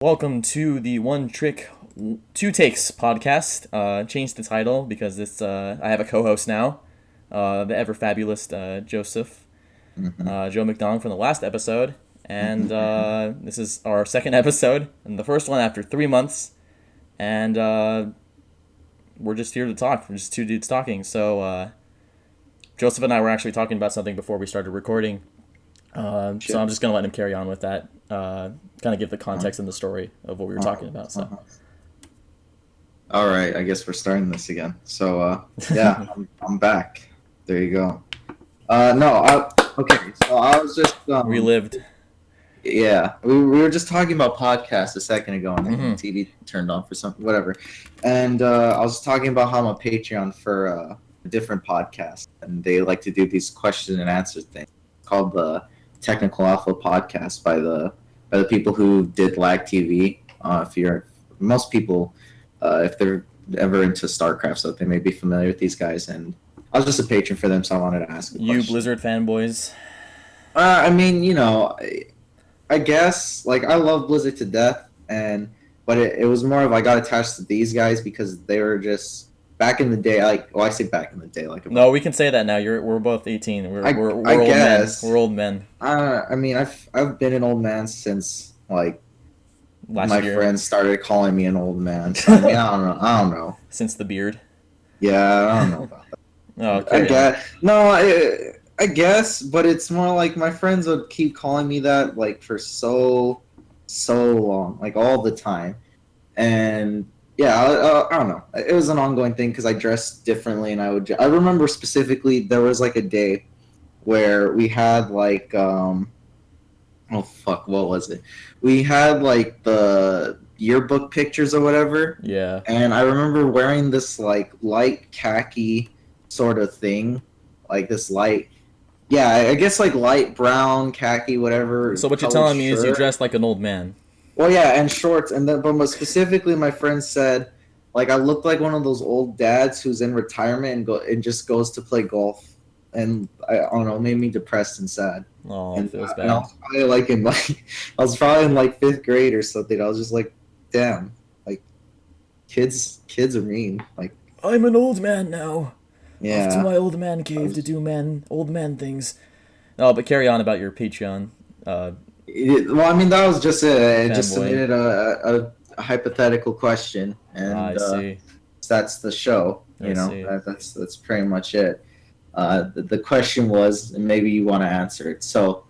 Welcome to the One Trick, Two Takes podcast. Changed the title because it's I have a co-host now, the ever fabulous Joseph, Joe McDonald from the last episode, and this is our second episode and the first one after 3 months, and we're just here to talk. We're just two dudes talking. So Joseph and I were actually talking about something before we started recording. So I'm just gonna let him carry on with that. Kind of give the context and the story of what we were talking about. So, all right, I guess we're starting this again. So, yeah, I'm back. There you go. Okay. So I was just relived. Yeah, we were just talking about podcasts a second ago, and the TV turned on for something, whatever. And I was talking about how I'm a Patreon for a different podcast, and they like to do these question and answer things called the Technical Alpha Podcast by the people who did Lag TV. Most people, if they're ever into StarCraft, so they may be familiar with these guys. And I was just a patron for them, so I wanted to ask a question. You Blizzard fanboys? I mean, I guess I love Blizzard to death, but it was more of I got attached to these guys because they were just back in the day. I say back in the day, no, we can say that now. We're both 18. We're old guess. Men. We're old men. I mean, I've been an old man since last my year. Friends started calling me an old man. I mean, I don't know. Since the beard. Yeah, I don't know about that. Oh, okay. I guess, but it's more like my friends would keep calling me that for so long, all the time, and yeah, I don't know. It was an ongoing thing because I dressed differently, and I remember specifically there was a day where we had oh fuck, what was it? We had the yearbook pictures or whatever. Yeah. And I remember wearing this light khaki sort of thing, this light. Yeah, I guess light brown khaki, whatever. So what you're telling me is you dressed like an old man. Well, yeah, and shorts, and then but specifically, my friend said I looked like one of those old dads who's in retirement and just goes to play golf, and I don't know, made me depressed and sad. Oh, and, it feels bad. And I was probably I was probably in 5th grade or something. I was just damn, kids are mean. I'm an old man now. Yeah. Off to my old man cave to do old man things. No, but carry on about your Patreon. Well, I mean, that was just it. I just boy. submitted a hypothetical question, and I see. That's the show. That's pretty much it. The question was, and maybe you want to answer it. So,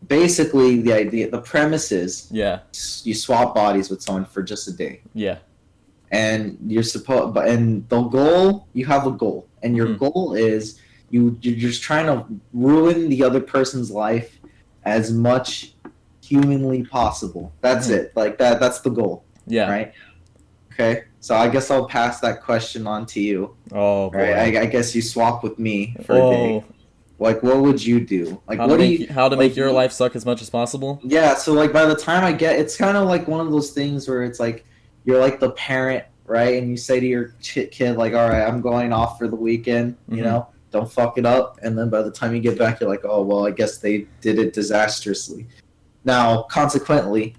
basically, the premise is, you swap bodies with someone for just a day. Yeah. And you have a goal, and your goal is you're just trying to ruin the other person's life as much humanly possible. That's it. That's the goal. Yeah. Right. Okay. So I guess I'll pass that question on to you. Oh boy. Right. I guess you swap with me for a day. What would you do? How to make your life suck as much as possible? Yeah. So by the time it's kind of one of those things where it's you're the parent, right? And you say to your kid, all right, I'm going off for the weekend, don't fuck it up. And then by the time you get back, you're oh, well, I guess they did it disastrously. Now, consequently,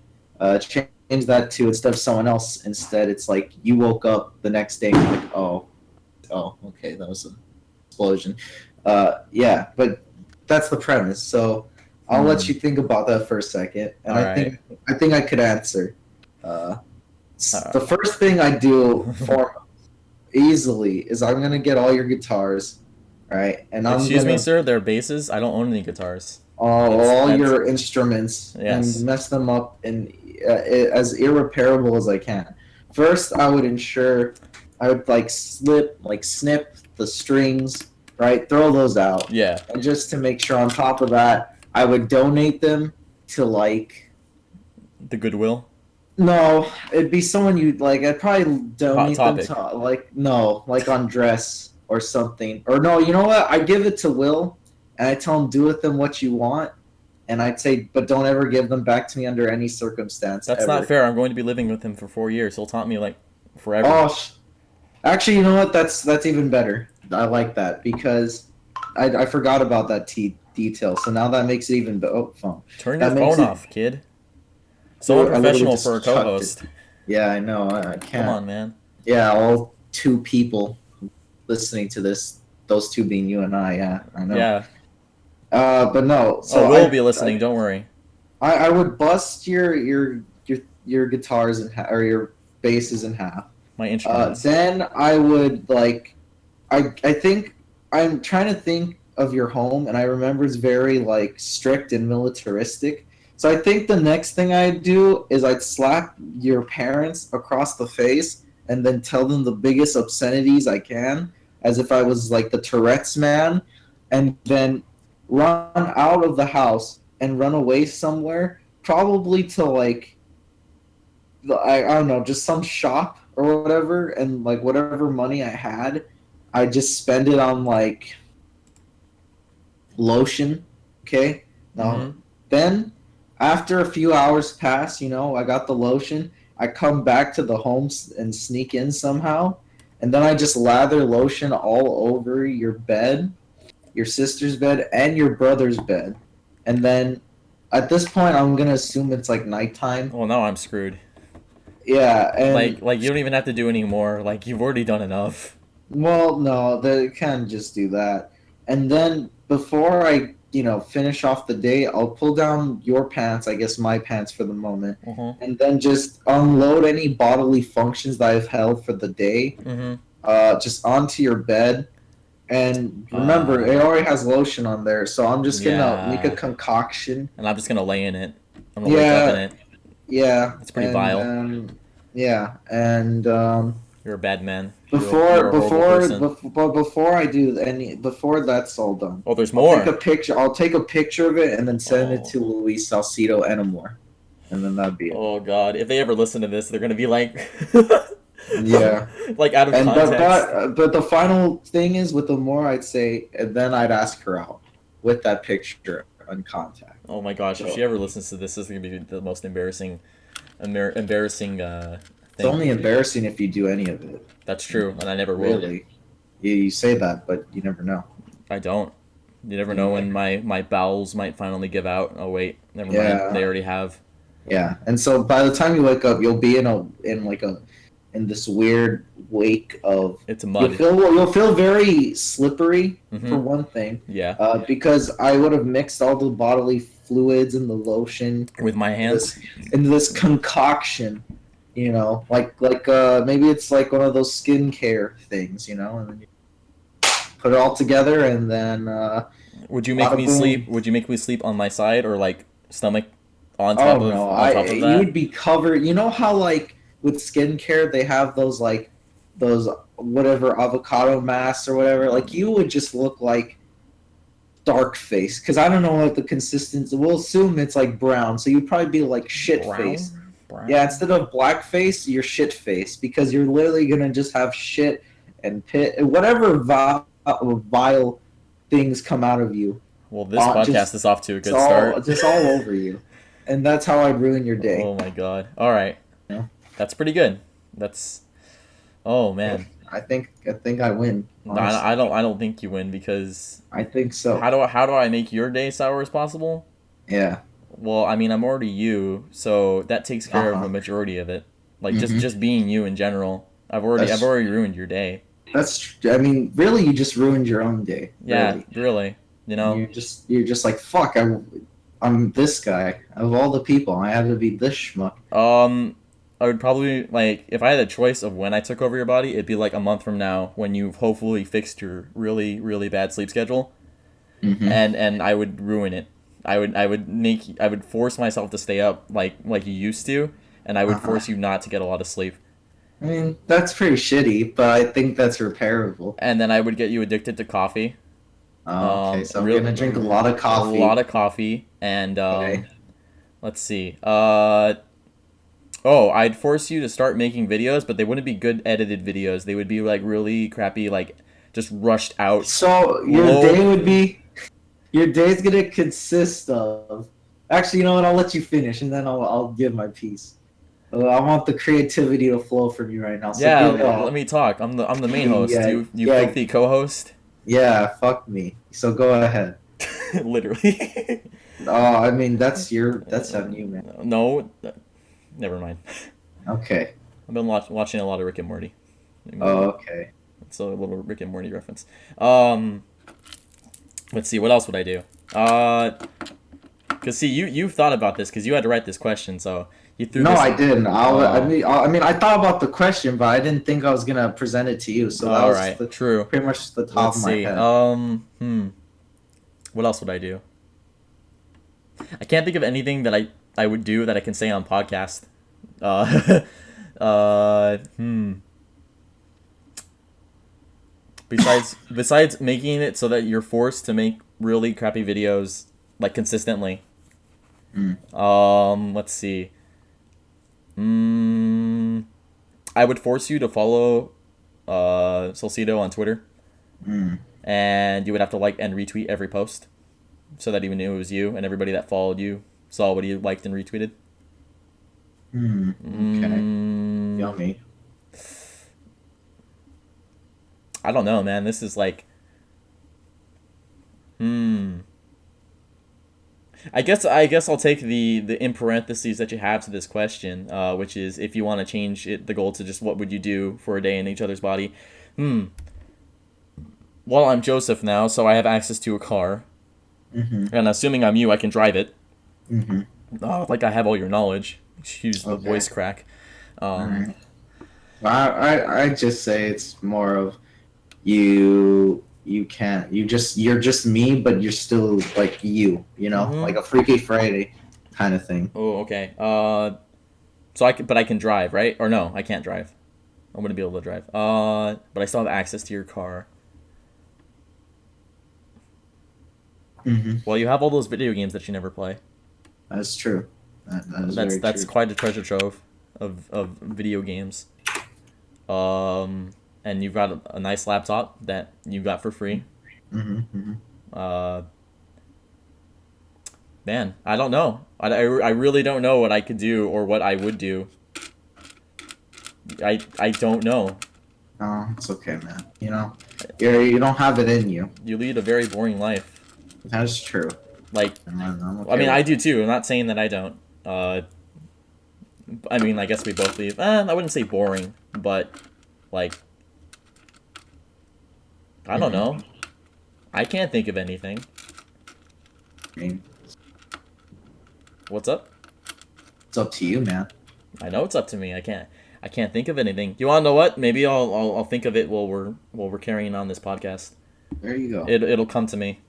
change that to instead of someone else, instead it's you woke up the next day and you're oh, okay, that was an explosion. Yeah, but that's the premise. So I'll let you think about that for a second. And I think I could answer. The first thing I do easily is I'm gonna get all your guitars, right? And Excuse me, sir. They're basses. I don't own any guitars. All your instruments, and mess them up and as irreparable as I can. First, I would snip the strings, right? Throw those out. Yeah. And just to make sure, on top of that, I would donate them to the Goodwill. No, it'd be someone you'd I'd probably donate them to on dress or something. Or no, you know what? I give it to Will, and I tell him, do with them what you want. And I'd say, but don't ever give them back to me under any circumstance. That's not fair. I'm going to be living with him for 4 years. He'll taunt me forever. Oh, actually, you know what? That's even better. I like that because I forgot about that detail. So now that makes it even better. Oh, phone. Turn your phone off, kid. Someone I literally professional for a just chucked it. co-host. Yeah, I know. I Come can't. on, man. Yeah, all two people listening to this. Those two being you and I. Yeah, I know. Yeah. But no. Oh, So we'll be listening. Don't worry. I would bust your guitars in half, or your basses in half. My instruments. Then I would like. I think I'm trying to think of your home, and I remember it's very like strict and militaristic. So I think the next thing I'd do is I'd slap your parents across the face and then tell them the biggest obscenities I can, as if I was like the Tourette's man, and then run out of the house and run away somewhere, probably to like I don't know, just some shop or whatever, and like whatever money I had, I just spend it on like lotion. Okay, now Mm-hmm. then after a few hours pass, I got the lotion. I come back to the home and sneak in somehow, and then I just lather lotion all over your bed, your sister's bed, and your brother's bed, and then at this point, I'm gonna assume it's like nighttime. Well, now I'm screwed. Yeah, and Like you don't even have to do any more. Like you've already done enough. well, no, they can't just do that. And then before I, finish off the day, I'll pull down your pants, I guess my pants for the moment, Mm-hmm. and then just unload any bodily functions that I've held for the day, Mm-hmm. just onto your bed. And remember, it Uh, already has lotion on there, so I'm just gonna make a yeah. concoction. And I'm just gonna lay in it. I'm gonna wake up in Yeah, it. yeah, It's pretty and vile. yeah, and You're a bad man. You're Before a horrible before person. before before I do any before that's all done, Oh, there's I'll take a more. picture. I'll take a picture of it and then send it Oh. to Luis Salcido Enamore, and then that'd be it. Oh God. If they ever listen to this, they're gonna be like, Yeah, like out of and context. but the final thing is with Amore, I'd say, and then I'd ask her out with that picture on contact. Oh my gosh. If So she ever listens to this, this is gonna be the most embarrassing it's thing. only embarrassing if you do any of it. That's true, and I never will. Really, you say that, but you never know. I don't. You never know Yeah. when my bowels might finally give out. Oh wait, never mind. Yeah. They already have. Yeah, and so by the time you wake up, you'll be in this weird wake of It's mud. you'll feel very slippery for Hmm. one thing, Yeah, because I would have mixed all the bodily fluids and the lotion with my hands. into this concoction, maybe it's like one of those skincare things, and then you put it all together, and then Would you make bada me boom. sleep? Would you make me sleep on my side or like stomach Oh no, on top of that? you'd be covered. You know how like with skincare they have those whatever avocado masks or whatever. Like you would just look like dark face because I don't know what the consistency. We'll assume it's like brown, so you'd probably be like shit face. Brown. Yeah, instead of black face, you're shit face because you're literally gonna just have shit and pit whatever vile things come out of you. Well, this podcast Just is off to a it's good all start. just all over you, and that's how I'd ruin your day. Oh my god. All right. Yeah. That's pretty good. That's. Oh man. I think I win. No, Honestly. I don't think you win because I think so. how do I make your day sour as possible? Yeah. Well, I mean, I'm already you, so that takes care of Uh-huh. a majority of it. Like Mhm. just being you in general. I've already ruined your day. I mean, really, you just ruined your own day. Yeah, Really. really. You know. You're just like fuck. I'm this guy. Of all the people, I have to be this schmuck. I would probably like if I had a choice of when I took over your body, it'd be like a month from now when you've hopefully fixed your really really bad sleep schedule, Mm-hmm. and I would ruin it. I would force myself to stay up like you used to, and I would Uh-huh. force you not to get a lot of sleep. I mean, that's pretty shitty, but I think that's repairable. And then I would get you addicted to coffee. Oh, okay, so I'm real- gonna drink a lot of coffee. A lot of coffee, and Okay. let's see. Oh, I'd force you to start making videos, but they wouldn't be good edited videos. They would be like really crappy, like just rushed out. So your day's gonna consist of. Actually, you know what? I'll let you finish, and then I'll give my piece. I want the creativity to flow from you right now. So Yeah, give it all. let me talk. I'm the main host. Yeah, you yeah. filthy co-host. Yeah, fuck me. So go ahead. Literally. Oh, I mean that's on you, man. No, Never mind. Okay. I've been watching a lot of Rick and Morty. Oh, okay. It's a little Rick and Morty reference. Um, let's see. What else would I do? Cause see, you've thought about this because you had to write this question, so you threw No, this. I didn't. Oh, I mean, I thought about the question, but I didn't think I was gonna present it to you. So that all was right. True. pretty much the top Let's of my see. head. What else would I do? I can't think of anything that I would do that I can say on podcast. Uh, uh, hmm. Besides making it so that you're forced to make really crappy videos like consistently. Let's see. I would force you to follow Solcito on Twitter, and you would have to like and retweet every post, so that he knew it was you, and everybody that followed you saw what he liked and retweeted. Okay. Yummy. I don't know, man. This is like, I guess I'll take the in parentheses that you have to this question, which is if you want to change the goal to just what would you do for a day in each other's body. Well, I'm Joseph now, so I have access to a car, and assuming I'm you, I can drive it. Like I have all your knowledge. Excuse the voice crack. Right. Well, I just say it's more of you're just me, but you're still like you know, like a Freaky Friday kind of thing. Oh, okay. But I can drive, right? Or no, I can't drive. I wouldn't be able to drive. But I still have access to your car. Well, you have all those video games that you never play. That's true. That's That's quite a treasure trove of video games. And you've got a nice laptop that you got for free. Man, I don't know. I really don't know what I could do or what I would do. I don't know. Oh, it's okay, man. You know, you don't have it in you. You lead a very boring life. That's true. Like, I'm okay I mean, I do too. I'm not saying that I don't. I mean, I guess we both leave. I wouldn't say boring, but like, I don't know. I can't think of anything. I mean, What's up? it's up to you, man. I know it's up to me. I can't think of anything. You want to know what? Maybe I'll think of it while we're carrying on this podcast. There you go. It'll come to me.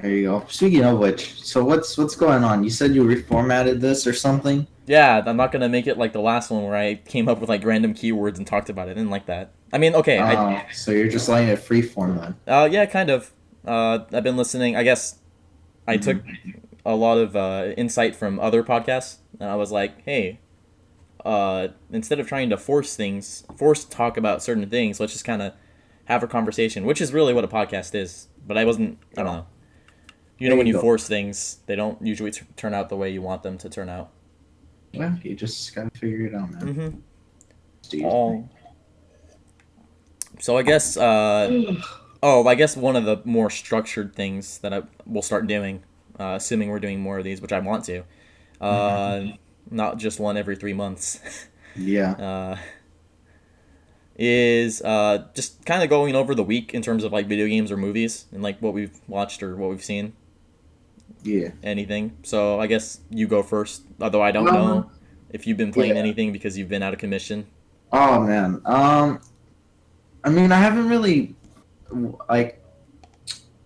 There you go. Speaking of which, so what's going on? You said you reformatted this or something? Yeah, I'm not gonna make it like the last one where I came up with like random keywords and talked about it. I didn't like that. I mean, okay. So you're just letting it freeform then? Yeah, kind of. I've been listening. I guess I took a lot of insight from other podcasts, and I was like, hey, instead of trying to force talk about certain things, let's just kind of have a conversation, which is really what a podcast is. But I don't know. You know, when you force things, they don't usually turn out the way you want them to turn out. Well, you just gotta figure it out, man. So I guess, I guess one of the more structured things that I will start doing, assuming we're doing more of these, which I want to, not just one every 3 months. Yeah. Is just kind of going over the week in terms of like video games or movies and like what we've watched or what we've seen. Yeah. Anything. So I guess you go first, although I don't know if you've been playing anything because you've been out of commission. Oh man. I mean, I haven't really like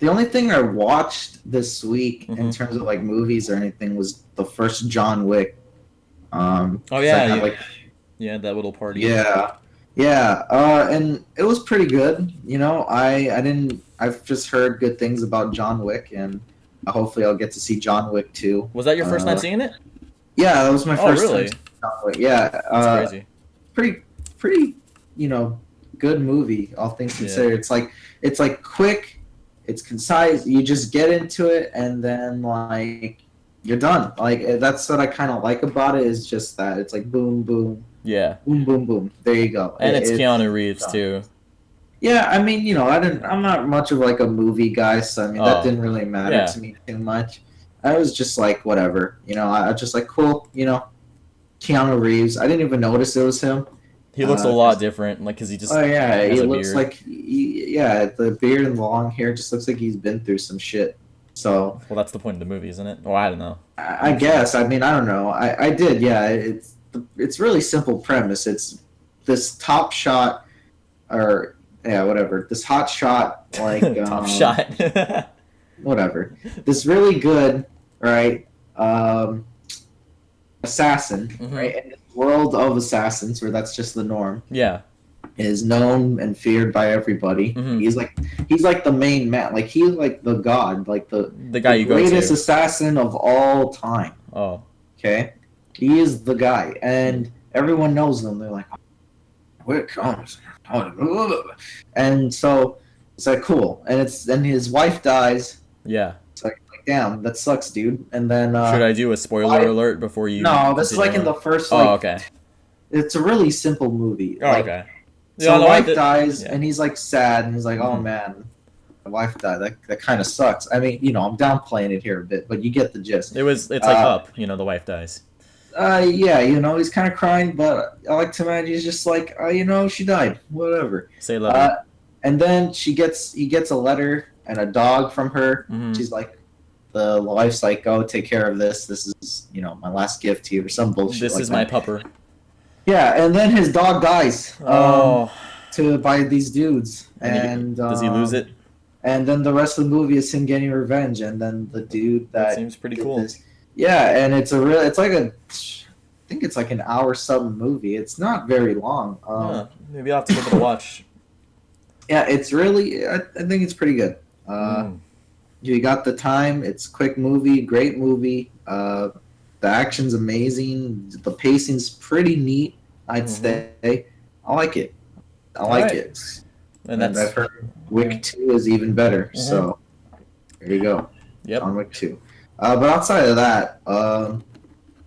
the only thing I watched this week in terms of like movies or anything was the first John Wick. Oh yeah, yeah, that little party. Yeah, and it was pretty good. You know, I've just heard good things about John Wick, and hopefully I'll get to see John Wick 2. Was that your first time seeing it? Yeah, that was my first really? time seeing John Wick. Yeah, that's crazy. Pretty, good movie, all things considered. It's like quick, it's concise, you just get into it, and then, like, you're done. Like, that's what I kind of like about it, is just that. It's like boom, boom. Yeah. Boom, boom, boom. There you go. And it's Keanu Reeves too. Yeah, I mean, I'm not much of like a movie guy, so I mean that didn't really matter to me too much. I was just like, whatever, I was just like, cool, Keanu Keanu Reeves. I didn't even notice it was him. He looks a lot different, like because he just Oh yeah, has he a looks beard. like yeah, the beard and the long hair just looks like he's been through some shit. So Well, that's the point of the movie, isn't it? Well, I don't know. I You've seen it. guess. I mean, I don't know. I did. Yeah, it's really simple premise. It's this top shot or yeah, whatever. This hot shot like Top shot. whatever. This really good right assassin Hmm. right in this world of assassins where that's just the norm Yeah. is known and feared by everybody. Hmm. He's like the main man. Like he's like the god, like The guy the you go greatest to. assassin of all time. Oh. Okay, he is the guy, and everyone knows him. They're like, "Where it comes?" And so it's like cool, and it's then his wife dies. Yeah. It's like damn, that sucks, dude. And then Should I do a spoiler alert before you no, this is continue like in on? the first Oh, like okay. it's a really simple movie. Oh, Like okay. Yeah, so, no, wife dies, yeah. and he's like sad, and he's like, "Oh Hmm. man, my wife died. That kind of sucks." I mean, I'm downplaying it here a bit, but you get the gist. It's like Uh, Up. The wife dies. yeah, he's kind of crying, but I like to imagine he's just like, she died, whatever. Say lovey. And then he gets a letter and a dog from her. Hmm. She's like, the wife's like, "Oh, take care of this. This is, my last gift to you," or some bullshit This like is that. my pupper. Yeah, and then his dog dies. Oh. By these dudes, And does he lose it? and then the rest of the movie is him getting revenge, and then the dude That that seems pretty did cool. this, yeah, and it's like I think it's like an hour something movie. It's not very long. Huh. Maybe I'll have to give it a watch. Yeah, it's really I think it's pretty good. Mm. You got the time. It's a quick movie, great movie. The action's amazing. The pacing's pretty neat. I'd Mhm. say I like it. I All like right. it. And And that's I've heard Wick 2 is even better. Mhm. So there you go. Yep. On Wick 2. But outside of that,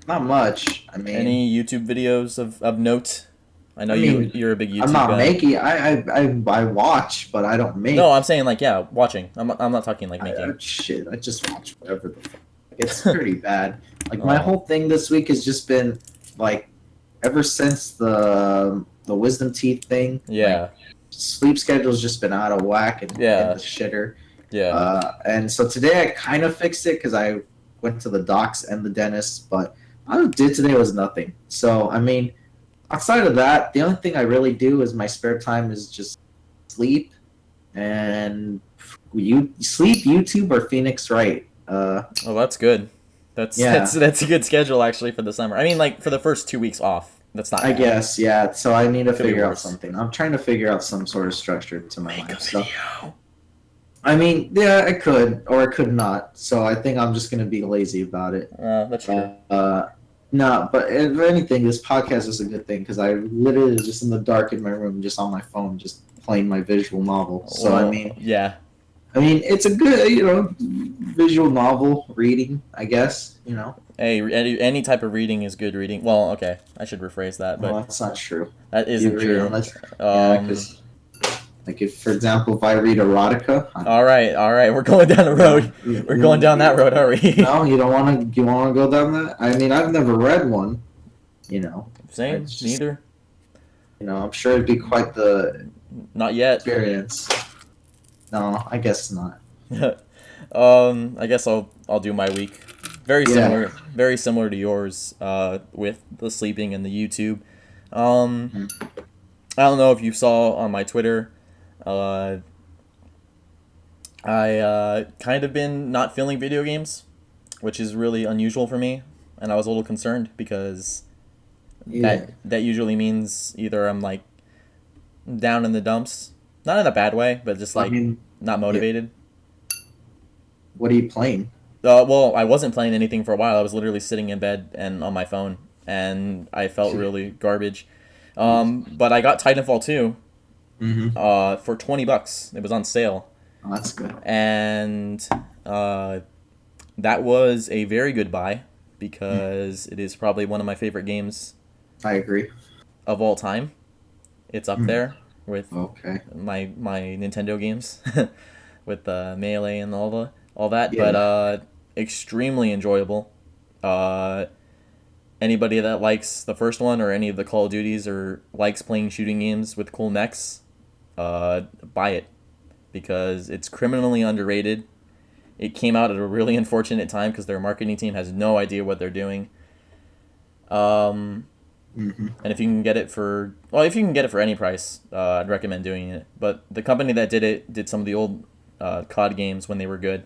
not much. I mean, Any YouTube videos of note? I know you're a big YouTube I'm not guy. making. I watch, but I don't make. No, I'm saying like yeah, watching. I'm not talking like making. Shit, I just watch whatever the fuck. It's pretty bad. Like my Oh. whole thing this week has just been like, ever since the wisdom teeth thing. Yeah. Like, sleep schedule's just been out of whack and Yeah. in the shitter. Yeah. And so today I kind of fixed it because I went to the docs and the dentist, but all I did today was nothing. So I mean, outside of that, the only thing I really do is my spare time is just sleep and sleep, YouTube, or Phoenix Wright. Oh, that's good. That's Yeah. that's a good schedule actually for the summer. I mean, like for the first 2 weeks off. That's not I bad. guess, yeah. So I need to Could be figure out worse. something. I'm trying to figure out some sort of structure to my Make a life. So, video. I mean, yeah, I could or I could not. So I think I'm just gonna be lazy about it. That's true. No, but if anything, this podcast is a good thing because I literally was just in the dark in my room, just on my phone, just playing my visual novel. So Well, I mean, yeah. it's a good, visual novel reading, I guess. Hey, any type of reading is good reading. Well, okay, I should rephrase that, but Well, that's not true. that isn't true. Unless, yeah, Um, 'cause, like if, for example, if I read erotica, all right, we're going down the road. We're going down that road, are we? No, you don't want to. You want to go down that? I mean, I've never read one. Same, It's just- neither. I'm sure it'd be quite the Not yet. experience. No, I guess not. I guess I'll do my week. Very Yeah. similar to yours. With the sleeping and the YouTube. I don't know if you saw on my Twitter. I kind of been not feeling video games, which is really unusual for me, and I was a little concerned because Yeah. that usually means either I'm like down in the dumps, not in a bad way, but just I like mean, not motivated. what are you playing? Well, I wasn't playing anything for a while. I was literally sitting in bed and on my phone, and I felt really garbage. But I got Titanfall 2 Mm-hmm. for $20. It was on sale, Oh, that's good. and that was a very good buy because it is probably one of my favorite games I agree. of all time. It's up there with Okay. my Nintendo games, with Melee and all that. Yeah. But extremely enjoyable. anybody that likes the first one or any of the Call of Duties or likes playing shooting games with cool mechs, buy it because it's criminally underrated. It came out at a really unfortunate time because their marketing team has no idea what they're doing. And if you can get it for, well, if you can get it for any price, I'd recommend doing it. But the company that did it did some of the old COD games when they were good,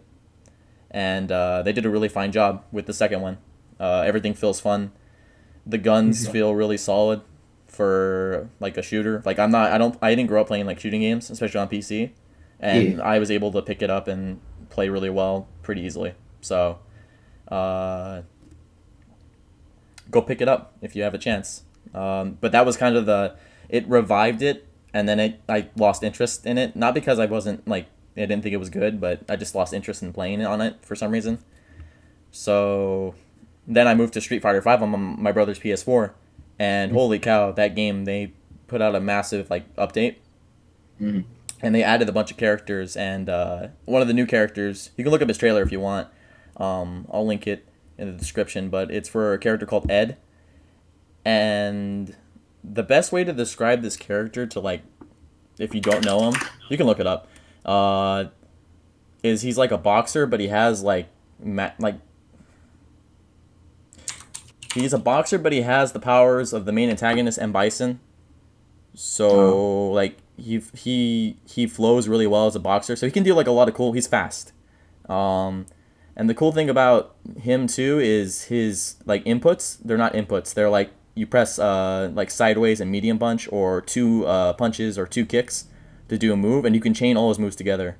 and they did a really fine job with the second one. Everything feels fun. The guns feel really solid for like a shooter. Like I didn't grow up playing like shooting games, especially on PC, and I was able to pick it up and play really well pretty easily. So, go pick it up if you have a chance. But that was kind of it revived it, and then I lost interest in it. Not because I wasn't like, I didn't think it was good, but I just lost interest in playing it on it for some reason. So then I moved to Street Fighter V on my brother's PS4, and holy cow, that game, they put out a massive like update. And they added a bunch of characters, and one of the new characters, you can look up his trailer if you want. I'll link it in the description, but it's for a character called Ed. And the best way to describe this character to, like, if you don't know him, you can look it up, is he's like a boxer, but he has he's a boxer, but he has the powers of the main antagonist, M. Bison. So, like, he flows really well as a boxer, so he can do like a lot of cool. He's fast, and the cool thing about him too is his like inputs. They're not inputs. They're like you press like sideways and medium punch, or two punches or two kicks to do a move, and you can chain all his moves together.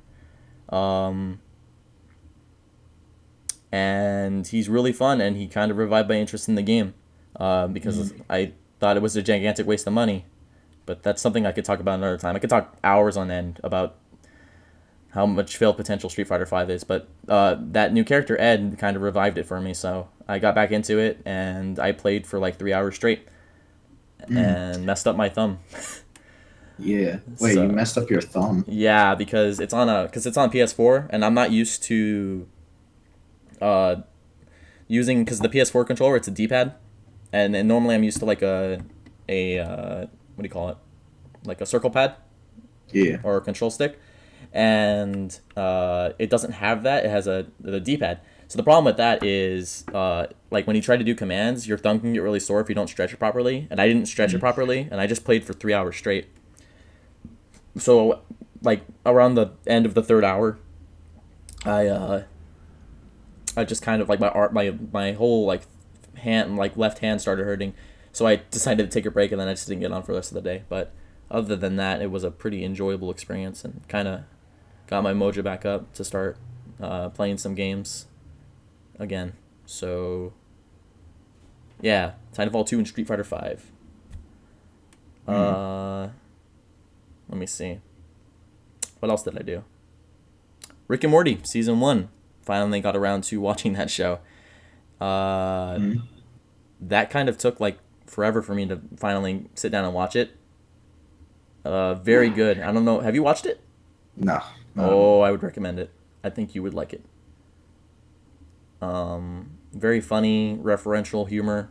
And he's really fun, and he kind of revived my interest in the game because I thought it was a gigantic waste of money. But that's something I could talk about another time. I could talk hours on end about how much failed potential Street Fighter V is. But that new character, Ed, kind of revived it for me. So I got back into it, and I played for like 3 hours straight and messed up my thumb. Yeah. Wait, you messed up your thumb? Yeah, because it's on PS4, and I'm not used to using, because the PS4 controller, it's a D-pad. And normally I'm used to like a what do you call it? Like a circle pad? Yeah. Or a control stick. And it doesn't have that. It has the D-pad. So the problem with that is, like when you try to do commands, your thumb can get really sore if you don't stretch it properly. And I didn't stretch it properly, and I just played for 3 hours straight. So, like around the end of the third hour, I just kind of like my whole like hand, like left hand, started hurting. So I decided to take a break, and then I just didn't get on for the rest of the day. But other than that, it was a pretty enjoyable experience, and kind of got my mojo back up to start playing some games again. So, yeah, Titanfall 2 and Street Fighter 5. Let me see. What else did I do? Rick and Morty, Season 1. Finally got around to watching that show. That kind of took, like, forever for me to finally sit down and watch it. Very good. I don't know. Have you watched it? No. Oh, I would recommend it. I think you would like it. Very funny, referential humor.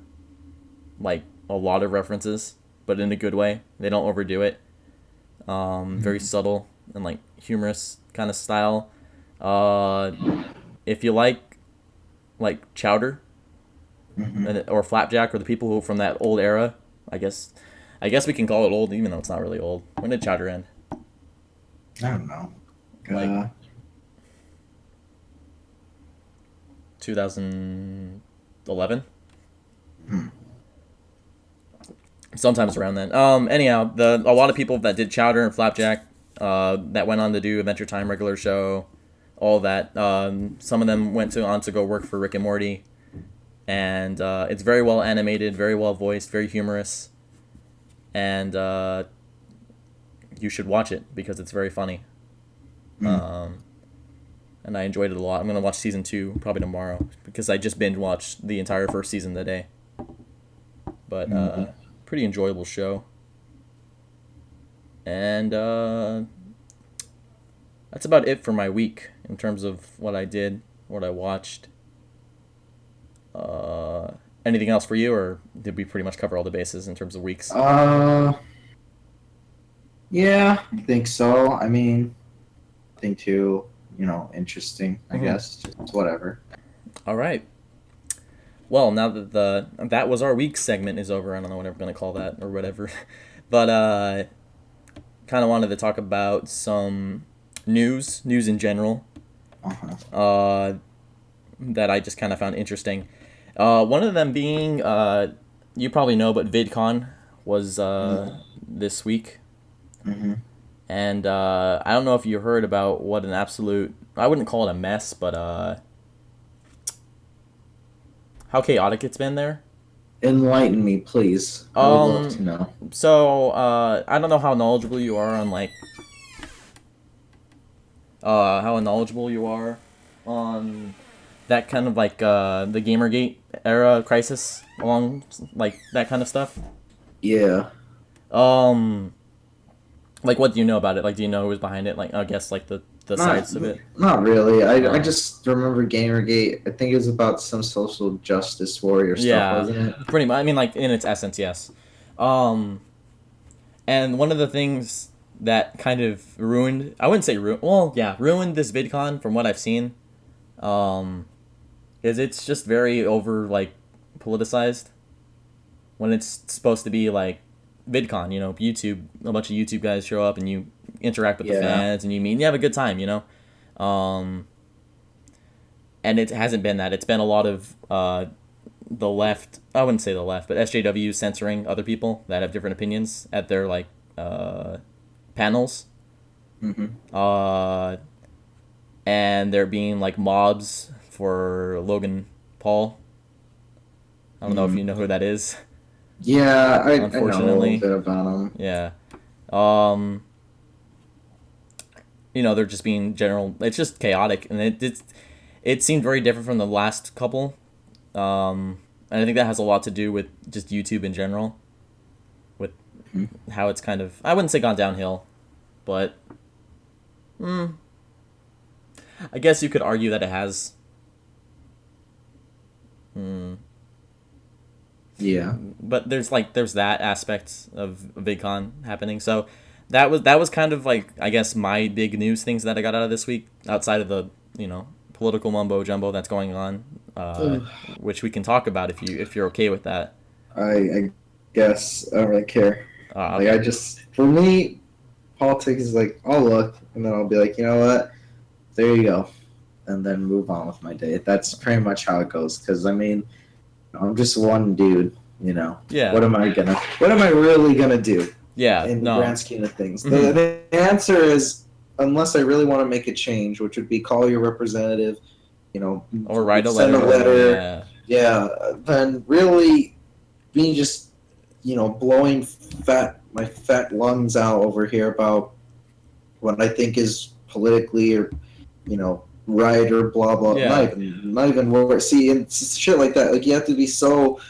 Like, a lot of references, but in a good way. They don't overdo it. Very subtle and, like, humorous kind of style. If you like Chowder, or Flapjack, or the people who from that old era, I guess we can call it old, even though it's not really old. When did Chowder end? I don't know. Like 2011. Sometimes around then. Anyhow, a lot of people that did Chowder and Flapjack, that went on to do Adventure Time, regular show, all that. Some of them went on to go work for Rick and Morty. And it's very well animated, very well voiced, very humorous, and you should watch it because it's very funny. And I enjoyed it a lot. I'm gonna watch season 2 probably tomorrow because I just binge watched the entire first season today. But pretty enjoyable show. And that's about it for my week in terms of what I did, what I watched. Anything else for you, or did we pretty much cover all the bases in terms of weeks? Uh, yeah, I think so. I mean, nothing too, interesting. I Mm-hmm. guess just whatever. All right. Well, now that that was our week segment is over, I don't know what I'm gonna call that or whatever, but kind of wanted to talk about some news in general, Uh-huh. uh, that I just kind of found interesting. One of them being, you probably know, but VidCon was this week, Mm-hmm. and I don't know if you heard about what an absolute, I wouldn't call it a mess, but how chaotic it's been there. Enlighten me, please. I would love to Um, know. so I don't know how knowledgeable you are on like how knowledgeable you are on that kind of like the Gamergate era crisis along like that kind of stuff. Yeah. Um, like what do you know about it? Like, do you know who was behind it? Like, I guess like the Not sides of it. not really. I Uh, just remember Gamergate. I think it was about some social justice warrior stuff, yeah, wasn't it? pretty much. I mean, like in its essence, yes. Um, and one of the things that kind of ruined, I wouldn't say ruined, well, yeah, ruined this VidCon from what I've seen, um, is it's just very over, like, politicized when it's supposed to be, like, VidCon, YouTube, a bunch of YouTube guys show up and you interact with the Yeah. fans and you meet and you have a good time. Um, and it hasn't been that. It's been a lot of, the left, I wouldn't say the left, but SJW censoring other people that have different opinions at their, like, panels, Mm-hmm. uh, and there being like mobs for Logan Paul. I don't know if Mm-hmm. you know who that is. Yeah, I know a little Unfortunately, bit about him. yeah. Um, they're just being general. It's just chaotic, and it seemed very different from the last couple. And I think that has a lot to do with just YouTube in general, with Mhm. how it's kind of, I wouldn't say gone downhill, but I guess you could argue that it has. Yeah. But there's that aspect of VidCon happening. So that was kind of like, I guess, my big news things that I got out of this week outside of the political mumbo jumbo that's going on, Ugh. which we can talk about if you're okay with that. I guess I don't really care. Like I Okay. just for me, politics is like I'll look and then I'll be like, you know what? There you go. And then move on with my day. That's pretty much how it goes. Because I mean, I'm just one dude. Yeah. What am I really gonna do Yeah. in the No. grand scheme of things? Hmm. The answer is, unless I really want to make a change, which would be call your representative, you know, Or write a send a letter. letter. Yeah. Yeah, then really being just, blowing my fat lungs out over here about what I think is politically or right or blah blah. Yeah. Not even what. See, and shit like that. Like you have to be so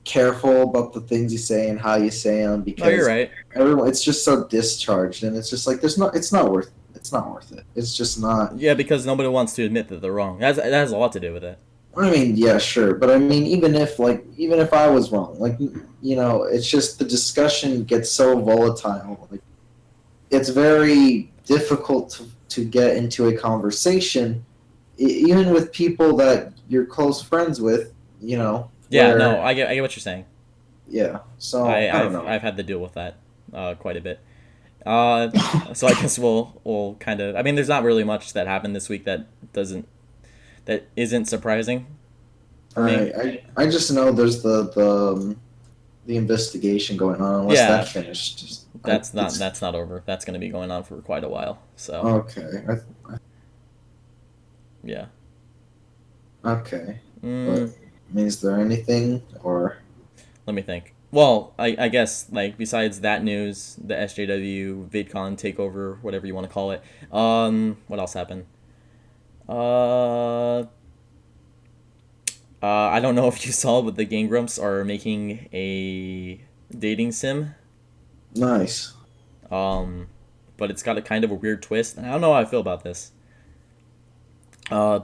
careful about the things you say and how you say them No, you're because right. everyone. It's just so discharged, and it's just like there's not. It's not worth. It's not worth it. It's just not. Yeah, because nobody wants to admit that they're wrong. That has a lot to do with it. I mean, yeah, sure, but I mean, even if I was wrong, it's just the discussion gets so volatile. Like, it's very difficult to get into a conversation, even with people that you're close friends with. Yeah. No, Where I get what you're saying. yeah. So I, I don't I've know. I've had to deal with that quite a bit. So I guess we'll kind of. I mean, there's not really much that happened this week that isn't surprising for me. I just know there's the investigation going on. Unless Yeah, that finished, that's not it's that's not over. That's going to be going on for quite a while. So okay. yeah. Okay, but Mm, I mean, is there anything or let me think. Well, I guess like besides that news, the SJW VidCon takeover, whatever you want to call it. What else happened? Uh, I don't know if you saw, but the Game Grumps are making a dating sim. nice? Um, but it's got a kind of a weird twist. And I don't know how I feel about this.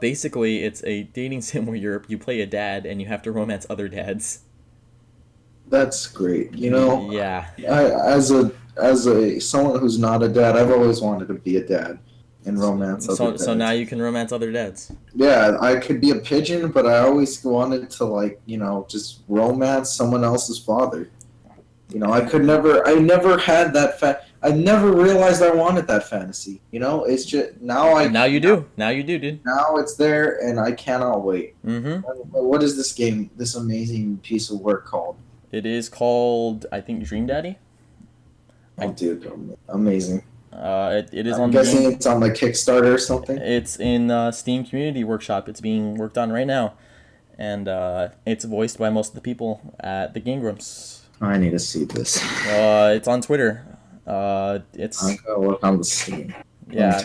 Basically, it's a dating sim where you play a dad and you have to romance other dads. That's great. Yeah. As a someone who's not a dad, I've always wanted to be a dad and romance other So now dads. you can romance other dads. Yeah, I could be a pigeon, but I always wanted to like, just romance someone else's father. I never had I never realized I wanted that fantasy. It's just And now you do. Now you do, dude. now it's there and I cannot wait. Mm-hmm. What is this game, this amazing piece of work called? It is called, I think, Dream Daddy. Oh, dude, amazing. It is I'm on the guessing game. it's on the Kickstarter or something. It's in Steam Community Workshop. It's being worked on right now, and it's voiced by most of the people at the Game Grumps. I need to see this. It's on Twitter. It's I'm gonna look on the Steam. yeah.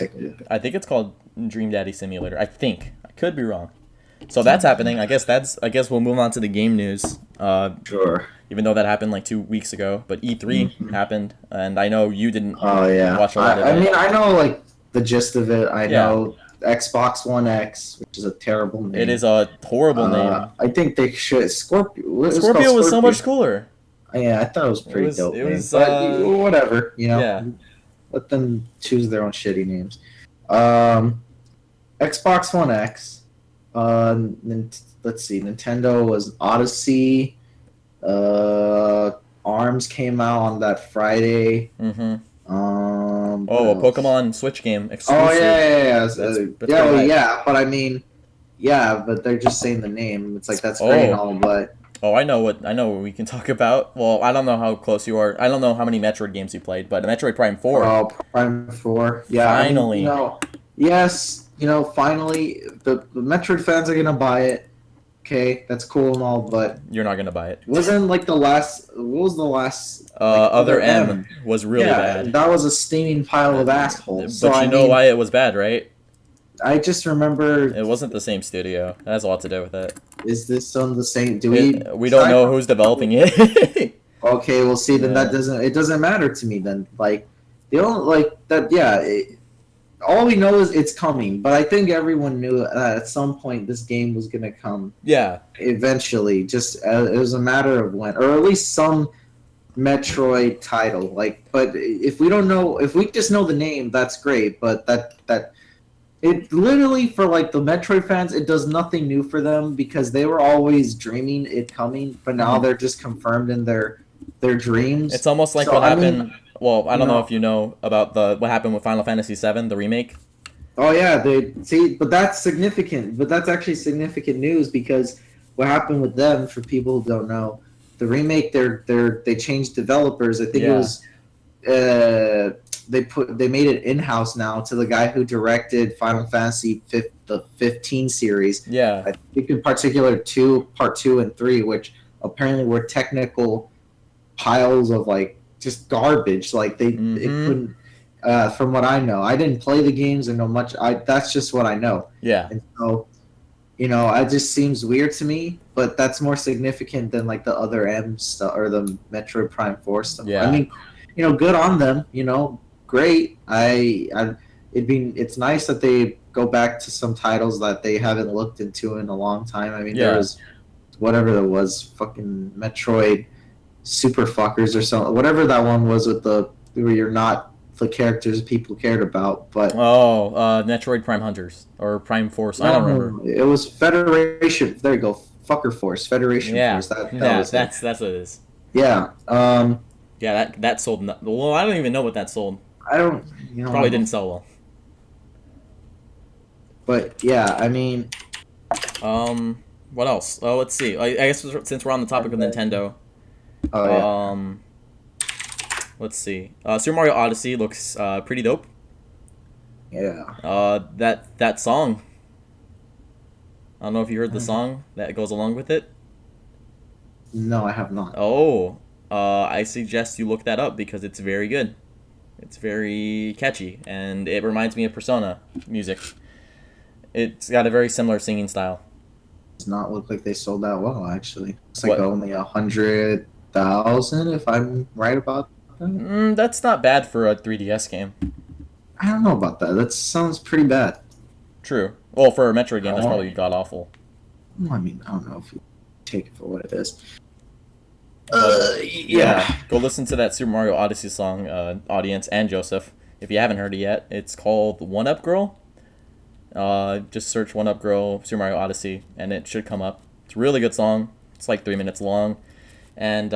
I think it's called Dream Daddy Simulator. I think I could be wrong. So that's happening. I guess we'll move on to the game news. Sure. Even though that happened like 2 weeks ago, but E3 happened, and I know you didn't Oh yeah. watch a lot of it. I mean, I know like the gist of it. I Yeah. know Xbox One X, which is a terrible name. It is a horrible name. I think they should Scorpio. Scorpio was so much cooler. Yeah, I thought it was pretty dope. It was, but whatever, Yeah. Let them choose their own shitty names. Xbox One X. Let's see. Nintendo was Odyssey. Arms came out on that Friday. Mm-hmm. What Oh, a else? Pokemon Switch game exclusive. Oh yeah. That's Yeah, well, right. yeah. But I mean, yeah. But they're just saying the name. It's like that's great and all, but Oh, I know what we can talk about. Well, I don't know how close you are. I don't know how many Metroid games you played, but Metroid Prime 4. oh, Prime 4. Yeah. Finally. Yes. Finally, the Metroid fans are gonna buy it. Okay, that's cool and all, but You're not gonna buy it. wasn't like the last. What was the last? Other M was really bad. That was a steaming pile of assholes. But So you know why it was bad, right? I just remember. It wasn't the same studio. That has a lot to do with it. Is this on the same? Do we? We don't know who's developing it. Okay, we'll see. Then Yeah. it doesn't matter to me. Then like the only like that. Yeah. All we know is it's coming, but I think everyone knew that at some point this game was gonna come. Yeah. Eventually, just it was a matter of when, or at least some Metroid title. Like, but if we don't know, if we just know the name, that's great. But that it literally for like the Metroid fans, it does nothing new for them because they were always dreaming it coming, but now they're just confirmed in their dreams. It's almost like So, what I happened. mean, Well, I don't know no. if you know about what happened with Final Fantasy VII, the remake. Oh yeah, they see, but that's significant. But that's actually significant news because what happened with them, for people who don't know, the remake, they changed developers. I think it was, they made it in house now to the guy who directed Final Fantasy the 15 series. Yeah. I think in particular part 2 and 3, which apparently were technical piles of like just garbage. Like it couldn't. From what I know, I didn't play the games and know much. That's just what I know. Yeah. And so, it just seems weird to me. But that's more significant than like the other M stuff or the Metroid Prime 4 stuff. Yeah. I mean, good on them. Great. It's nice that they go back to some titles that they haven't looked into in a long time. I mean, there was whatever there was, fucking Metroid Super Fuckers or something. Whatever that one was with where you're not the characters people cared about, but Metroid Prime Hunters or Prime Force. I don't remember. It was Federation. There you go, Fucker Force, Federation Force. That was that's what it is. Yeah. Yeah, that sold. Well, I don't even know what that sold. I don't. Probably didn't sell well. But yeah, I mean. What else? Oh, let's see. I guess since we're on the topic of Nintendo. Oh yeah. Let's see. Super Mario Odyssey looks pretty dope. Yeah. That song. I don't know if you heard the song that goes along with it. No, I have not. Oh, I suggest you look that up because it's very good. It's very catchy, and it reminds me of Persona music. It's got a very similar singing style. Does not look like they sold that well, actually. It's What? like only 100,000, if I'm right about that. That's not bad for a 3DS game. I don't know about that. That sounds pretty bad. True. Well, for a Metroid game, that's Oh, probably god awful. I mean, I don't know if you take it for what it is. But yeah, Yeah. go listen to that Super Mario Odyssey song, audience and Joseph. If you haven't heard it yet, it's called One Up Girl. Just search One Up Girl Super Mario Odyssey, and it should come up. It's a really good song. It's like 3 minutes long, and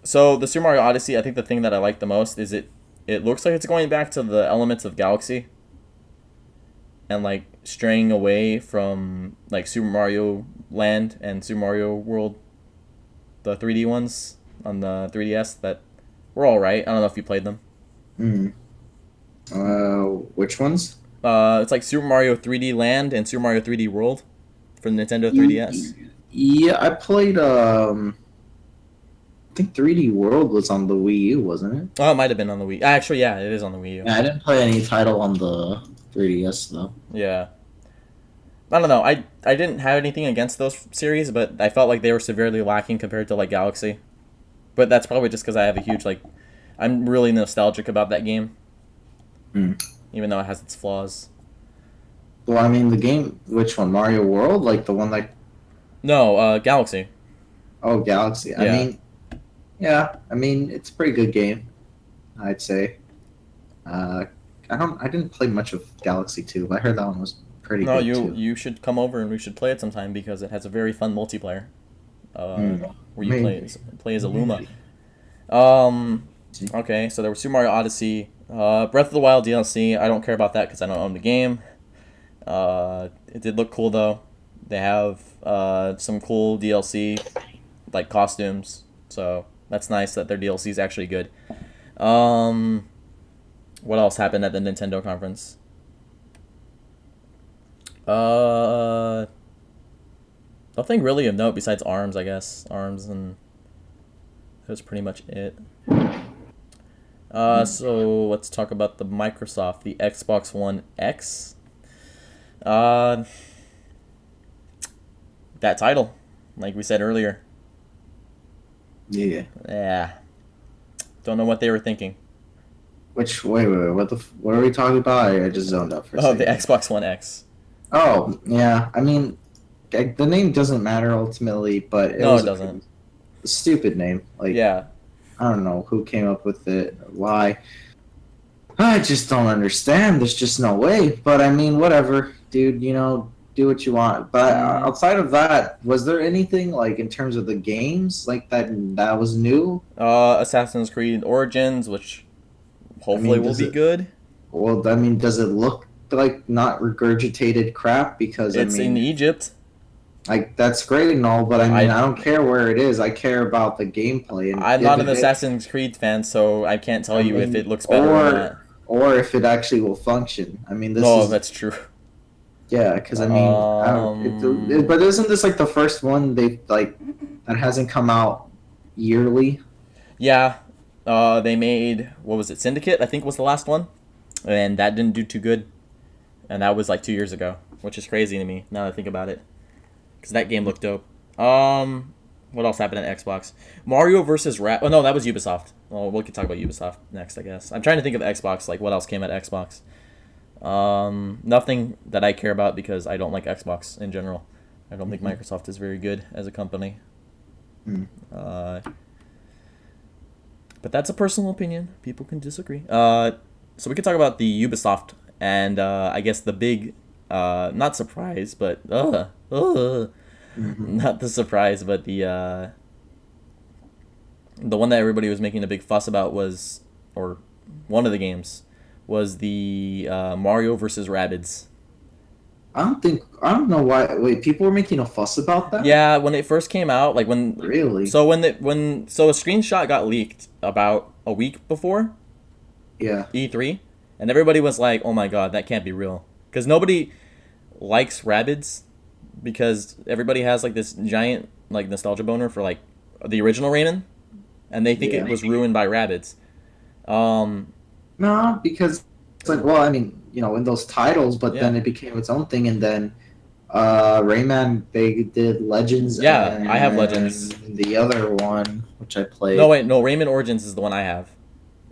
so the Super Mario Odyssey. I think the thing that I like the most is it looks like it's going back to the elements of Galaxy, and like straying away from like Super Mario Land and Super Mario World, the 3D ones on the 3DS that were all right. I don't know if you played them. Hmm. Which ones? It's like Super Mario 3D Land and Super Mario 3D World for the Nintendo 3DS. Yeah, I played. I think 3D World was on the Wii U, wasn't it? Oh, it might have been on the Wii. Actually, yeah, it is on the Wii U. Yeah, I didn't play any title on the 3DS though. Yeah. I don't know. I didn't have anything against those series, but I felt like they were severely lacking compared to like Galaxy. But that's probably just because I have a huge like, I'm really nostalgic about that game, even though it has its flaws. Well, I mean, the game. Which one? Mario World, like the one that. No, Galaxy. Oh, Galaxy. Yeah. I mean, yeah. I mean, it's a pretty good game. I'd say. I didn't play much of Galaxy 2, but I heard that one was pretty No, good you too. you should come over and we should play it sometime because it has a very fun multiplayer. Where you Maybe. play as a Luma. Maybe. Okay, so there was Super Mario Odyssey, Breath of the Wild DLC. I don't care about that because I don't own the game. It did look cool though. They have some cool DLC, like costumes. So that's nice that their DLC is actually good. What else happened at the Nintendo conference? Nothing really of note besides ARMS, I guess. ARMS, and that was pretty much it. So let's talk about the Microsoft, the Xbox One X. That title, like we said earlier. Yeah. Yeah. Don't know what they were thinking. Wait, what are we talking about? I just zoned out for a Oh, second. the Xbox One X. Oh, yeah. I mean, the name doesn't matter ultimately, but No, was it doesn't. a stupid name. Like, Yeah. I don't know who came up with it, why. I just don't understand. There's just no way. But I mean, whatever, dude. Do what you want. But Mhm. outside of that, was there anything like in terms of the games like that was new? Assassin's Creed Origins, which hopefully will Does be it? good. Well, does it look like not regurgitated crap? Because It's in Egypt. like that's great and all, but I I don't care where it is. I care about the gameplay and I'm if not an it. Assassin's Creed fan, so I can't tell I you if mean, it looks better or not. or if it actually will function. I mean, this No, is that's true. yeah. Because I mean, but isn't this like the first one they like that hasn't come out yearly? Yeah. They made, what was it? Syndicate, I think was the last one, and that didn't do too good, and that was like 2 years ago, which is crazy to me now that I think about it, because that game looked dope. What else happened at Xbox? Mario versus Oh no, that was Ubisoft. Well, we could talk about Ubisoft next, I guess. I'm trying to think of Xbox, like what else came at Xbox. Nothing that I care about because I don't like Xbox in general. I don't think Microsoft is very good as a company. Mm. But that's a personal opinion. People can disagree. So we could talk about the Ubisoft and I guess the big, not surprise, but not the surprise, but the one that everybody was making a big fuss about was, or one of the games was the Mario versus Rabbids. I don't know why. Wait, people were making a fuss about that? Yeah, when it first came out, like when Really? so so a screenshot got leaked about a week before Yeah. E3, and everybody was like, "Oh my god, that can't be real," because nobody likes Rabbids because everybody has like this giant like nostalgia boner for like the original Rayman, and they think Yeah. it was ruined by Rabbids. No, because it's like, well, I mean, in those titles, but then Yeah. it became its own thing, and then Rayman they did Legends, Yeah, and I have Legends. the other one which I played No, wait, no, Rayman Origins is the one I have.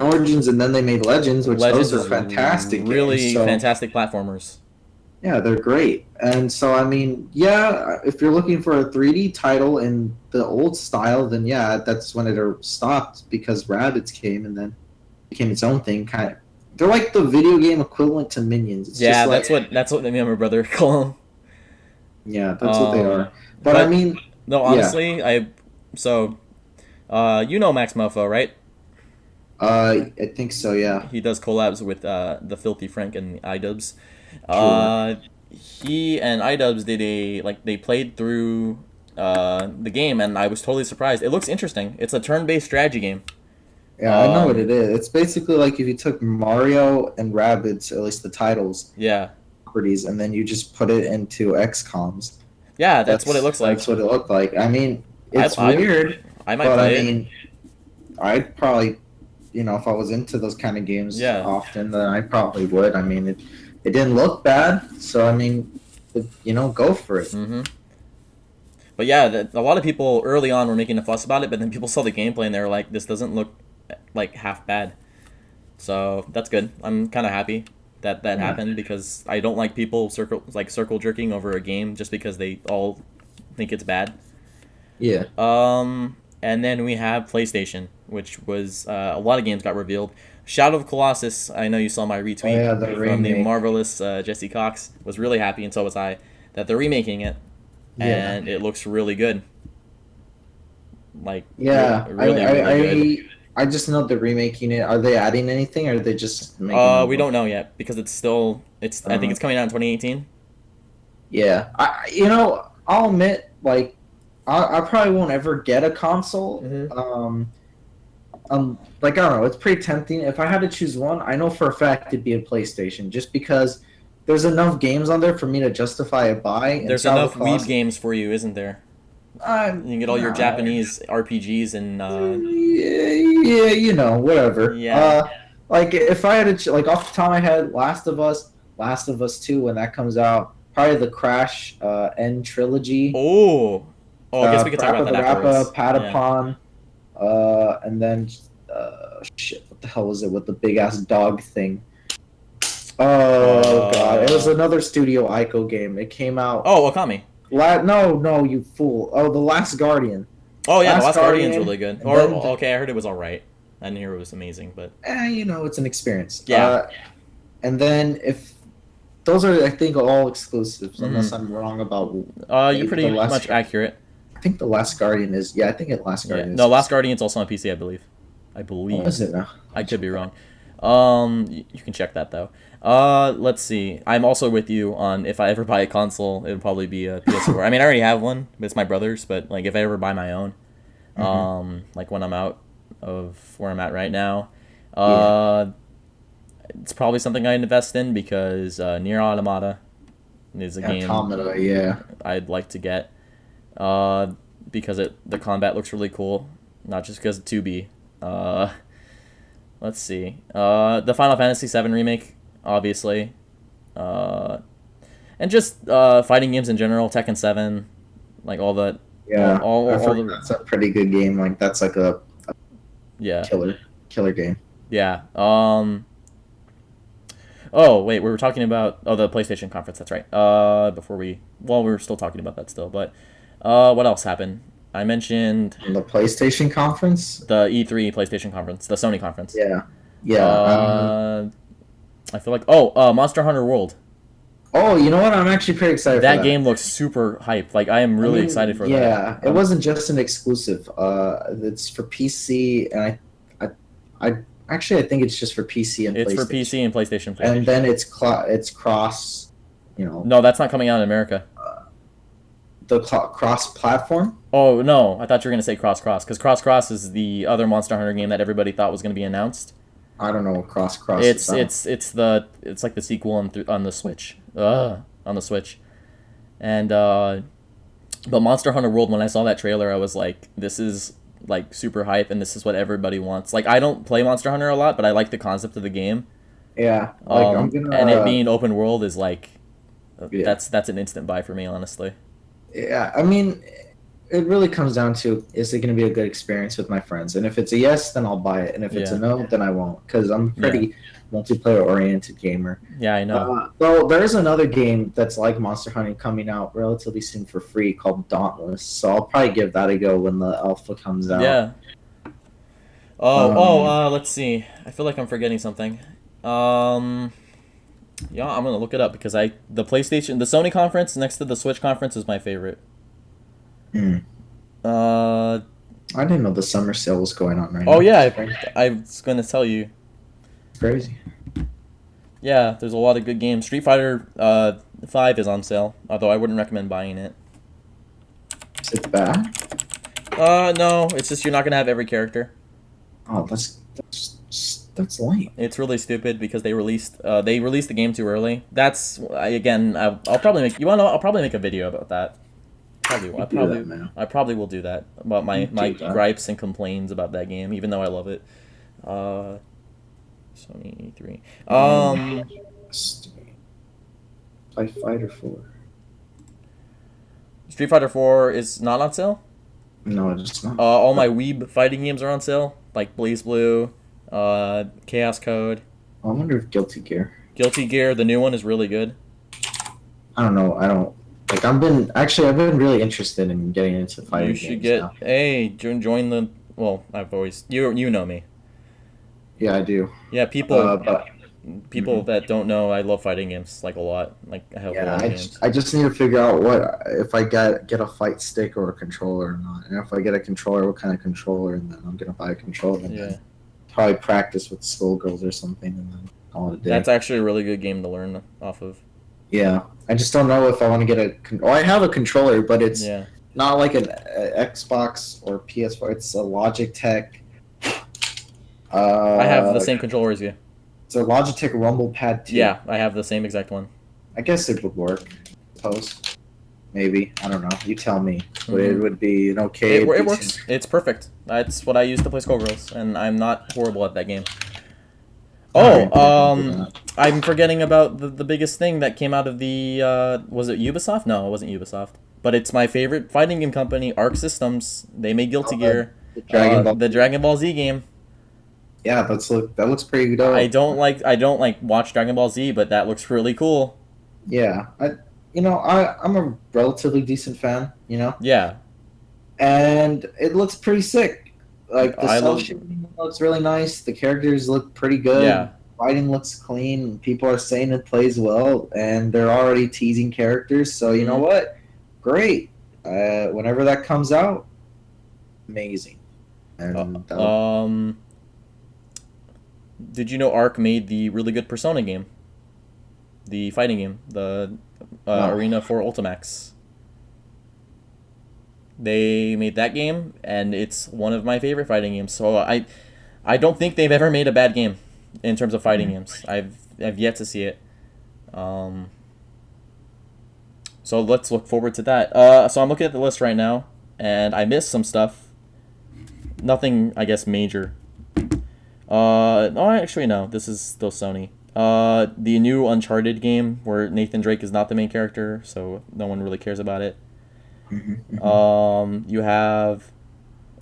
Origins, and then they made Legends, which Legends those are is fantastic games. really So fantastic platformers. Yeah, they're great. And so, I mean, yeah, if you're looking for a 3D title in the old style, then yeah, that's when it stopped because Rabbids came and then became its own thing. Kind of, they're like the video game equivalent to Minions. It's just Yeah, like, that's what me and my brother call them. yeah, that's what they are. But I But mean, no, yeah, honestly, so you know Max Mofo, right? I think so. Yeah, He does collabs with the Filthy Frank and iDubbbz. sure. Uh, he and iDubbbz did they played through the game, and I was totally surprised. It looks interesting. It's a turn-based strategy game. Yeah, I know what Um, it is. It's basically like if you took Mario and Rabbids, at least the titles, yeah, properties, and then you just put it into XComs. yeah, that's what it That's looks like. that's what it looked like. I mean, I it's I weird, I might but I play it. mean, I'd probably, if I was into those kind of games Yeah. often, then I probably would. I mean, it didn't look bad, so I mean, go for it. Mm-hmm. But yeah, a lot of people early on were making a fuss about it, but then people saw the gameplay and they were like, "This doesn't look like half bad." So that's good. I'm kind of happy that that Yeah, happened because I don't like people circle jerking over a game just because they all think it's bad. yeah. And then we have PlayStation, which was a lot of games got revealed. Shadow of Colossus. I know you saw my Oh retweet yeah, the from the remake. marvelous Jesse Cox. Was really happy, and so was I, that they're remaking it, Yeah, and it looks really good. Like yeah. really, really good. I just know they're remaking it. Are they adding anything, or are they just making it We look? don't know yet because it's still it's. I think Uh, it's coming out in 2018. yeah, I'll admit, like, I probably won't ever get a console. Mm-hmm. Like, I don't know, it's pretty tempting. If I had to choose one, I know for a fact it'd be a PlayStation, just because there's enough games on there for me to justify a buy. And There's Shadow of enough the weeb Colossus, games for you, isn't there? You can get all your nah, Japanese RPGs and yeah, whatever. yeah. Like if I had to, like off the top of my head, Last of Us 2, when that comes out, probably the Crash End trilogy, Oh, I guess we could talk about Parappa that the Rappa, afterwards. Yeah. Patapon, and then shit, what the hell was it with the big ass dog thing? Oh god, it was Uh. another Studio Ico game. It came out. Oh, Okami. No, no, you fool. Oh, The Last Guardian. Oh yeah, The Last Last Guardian's Guardian, really good. and Or then okay, I heard it was all right. I didn't hear it was amazing, but it's an experience. yeah. And then if those are, I think, all exclusives, unless Mm-hmm. I'm wrong about You're maybe the pretty last. much accurate. I think the Last Guardian is. Yeah, I think it Last Yeah. Guardian is No, Last exclusive. Guardian's also on PC, I believe. I What believe. is it now? I could be wrong. You can check that though. Let's see. I'm also with you on if I ever buy a console, it would probably be a PS4. I mean, I already have one, but it's my brother's. But like, if I ever buy my own, Hmm. like when I'm out of where I'm at right now, Yeah, uh, it's probably something I'd invest in because Nier Automata is a game Automata. Yeah, I'd like to get. Uh, because the combat looks really cool, not just because of 2B. Uh, let's see. The Final Fantasy VII remake, obviously. Uh, and just fighting games in general, Tekken 7, like all the, yeah. I've all heard the, that's a pretty good game. Like that's like a yeah, killer game. yeah. Oh wait, we were talking about the PlayStation conference. That's right. We were still talking about that still, but what else happened? I mentioned And the PlayStation conference. the E3 PlayStation conference, the Sony conference. Yeah, yeah. Uh, I feel like Monster Hunter World. Oh, you know what? I'm actually pretty excited for That that. game looks super hype. Like I am I really excited mean, for that. yeah, it wasn't just an exclusive. It's for PC, and I actually I think it's just for PC and It's for PlayStation. PC and PlayStation. And then it's cross, No, that's not coming out in America. cross platform. Oh no, I thought you were gonna say Cross because Cross is the other Monster Hunter game that everybody thought was gonna be announced. I don't know what cross is. It's like the sequel on the Switch. On the Switch, and but Monster Hunter World. When I saw that trailer, I was like, this is like super hype, and this is what everybody wants. Like I don't play Monster Hunter a lot, but I like the concept of the game. Yeah, like I'm And it gonna. being open world is like Yeah, that's an instant buy for me, honestly. yeah. I mean, it really comes down to, is it going to be a good experience with my friends? And if it's a yes, then I'll buy it. And if it's a Yeah. no, then I won't, because I'm a Yeah. pretty multiplayer oriented gamer. Yeah, I know. So there's another game that's like Monster Hunter coming out relatively soon for free called Dauntless. So I'll probably give that a go when the alpha comes out. Yeah. Oh, Um, let's see. I feel like I'm forgetting something. Um, yeah, I'm gonna look it up because the Sony conference next to the Switch conference is my favorite. hmm. Uh, I didn't know the summer sale was going on right oh now. yeah, It's I was gonna tell you. crazy. Yeah, there's a lot of good games. Street Fighter 5 is on sale, although I wouldn't recommend buying it. Is it bad? No, it's just you're not gonna have every character. Oh, that's lame. It's really stupid because they released the game too early. I'll probably make you want to I'll probably make a video about that. You do that, man. I probably will do that about You my do that. gripes and complaints about that game, even though I love it. Uh, Sony E3. Play Fighter 4. Street Fighter 4 is not on sale. No, it's not. All my Weeb fighting games are on sale, like Blaze Blue, Chaos Code, I wonder if Guilty Gear. Guilty Gear. The new one is really good. I don't know. I don't like. I've been really interested in getting into fighting You should games now. join the. Well, I've always you know me. Yeah, I do. Yeah, people But that don't know, I love fighting games like a lot. Like I have a yeah, lot of games. I just need to figure out what if I get a fight stick or a controller or not. And if I get a controller, what kind of controller? And then I'm gonna buy a controller and Yeah, then probably practice with Skullgirls or something, and then call it a day. that's actually a really good game to learn off of. Yeah, I just don't know if I want to get I have a controller, but it's Yeah. not like an Xbox or PS4. It's a Logitech. I have the same controller as you. It's a Logitech Rumble Pad 2. Yeah, I have the same exact one. I guess it would work. I suppose. Maybe. I don't know. You tell me. But Mhm. it would be an okay. It decent- works. It's perfect. That's what I use to play Skullgirls, and I'm not horrible at that game. Alright, Oh, we can do that. I'm forgetting about the biggest thing that came out of the, was it Ubisoft? No, it wasn't Ubisoft. But it's my favorite fighting game company, Arc Systems. They made Guilty Oh, Gear. the Dragon Ball. The Dragon Ball Z game. Yeah, that looks pretty dope. I don't like watch Dragon Ball Z, but that looks really cool. Yeah, I'm a relatively decent fan. Yeah. And it looks pretty sick. Like the I cell love- shading looks really nice. The characters look pretty good. Yeah. Fighting looks clean. People are saying it plays well, and they're already teasing characters. So you know Mhm. what? Great. Whenever that comes out, amazing. And Did you know Arc made the really good Persona game? The fighting game, the No. Arena for Ultimax. They made that game, and it's one of my favorite fighting games. So I don't think they've ever made a bad game in terms of fighting games. I've yet to see it. So let's look forward to that. So I'm looking at the list right now, and I missed some stuff. Nothing, I guess, major. No, actually, no. This is still Sony. The new Uncharted game where Nathan Drake is not the main character, so no one really cares about it. You have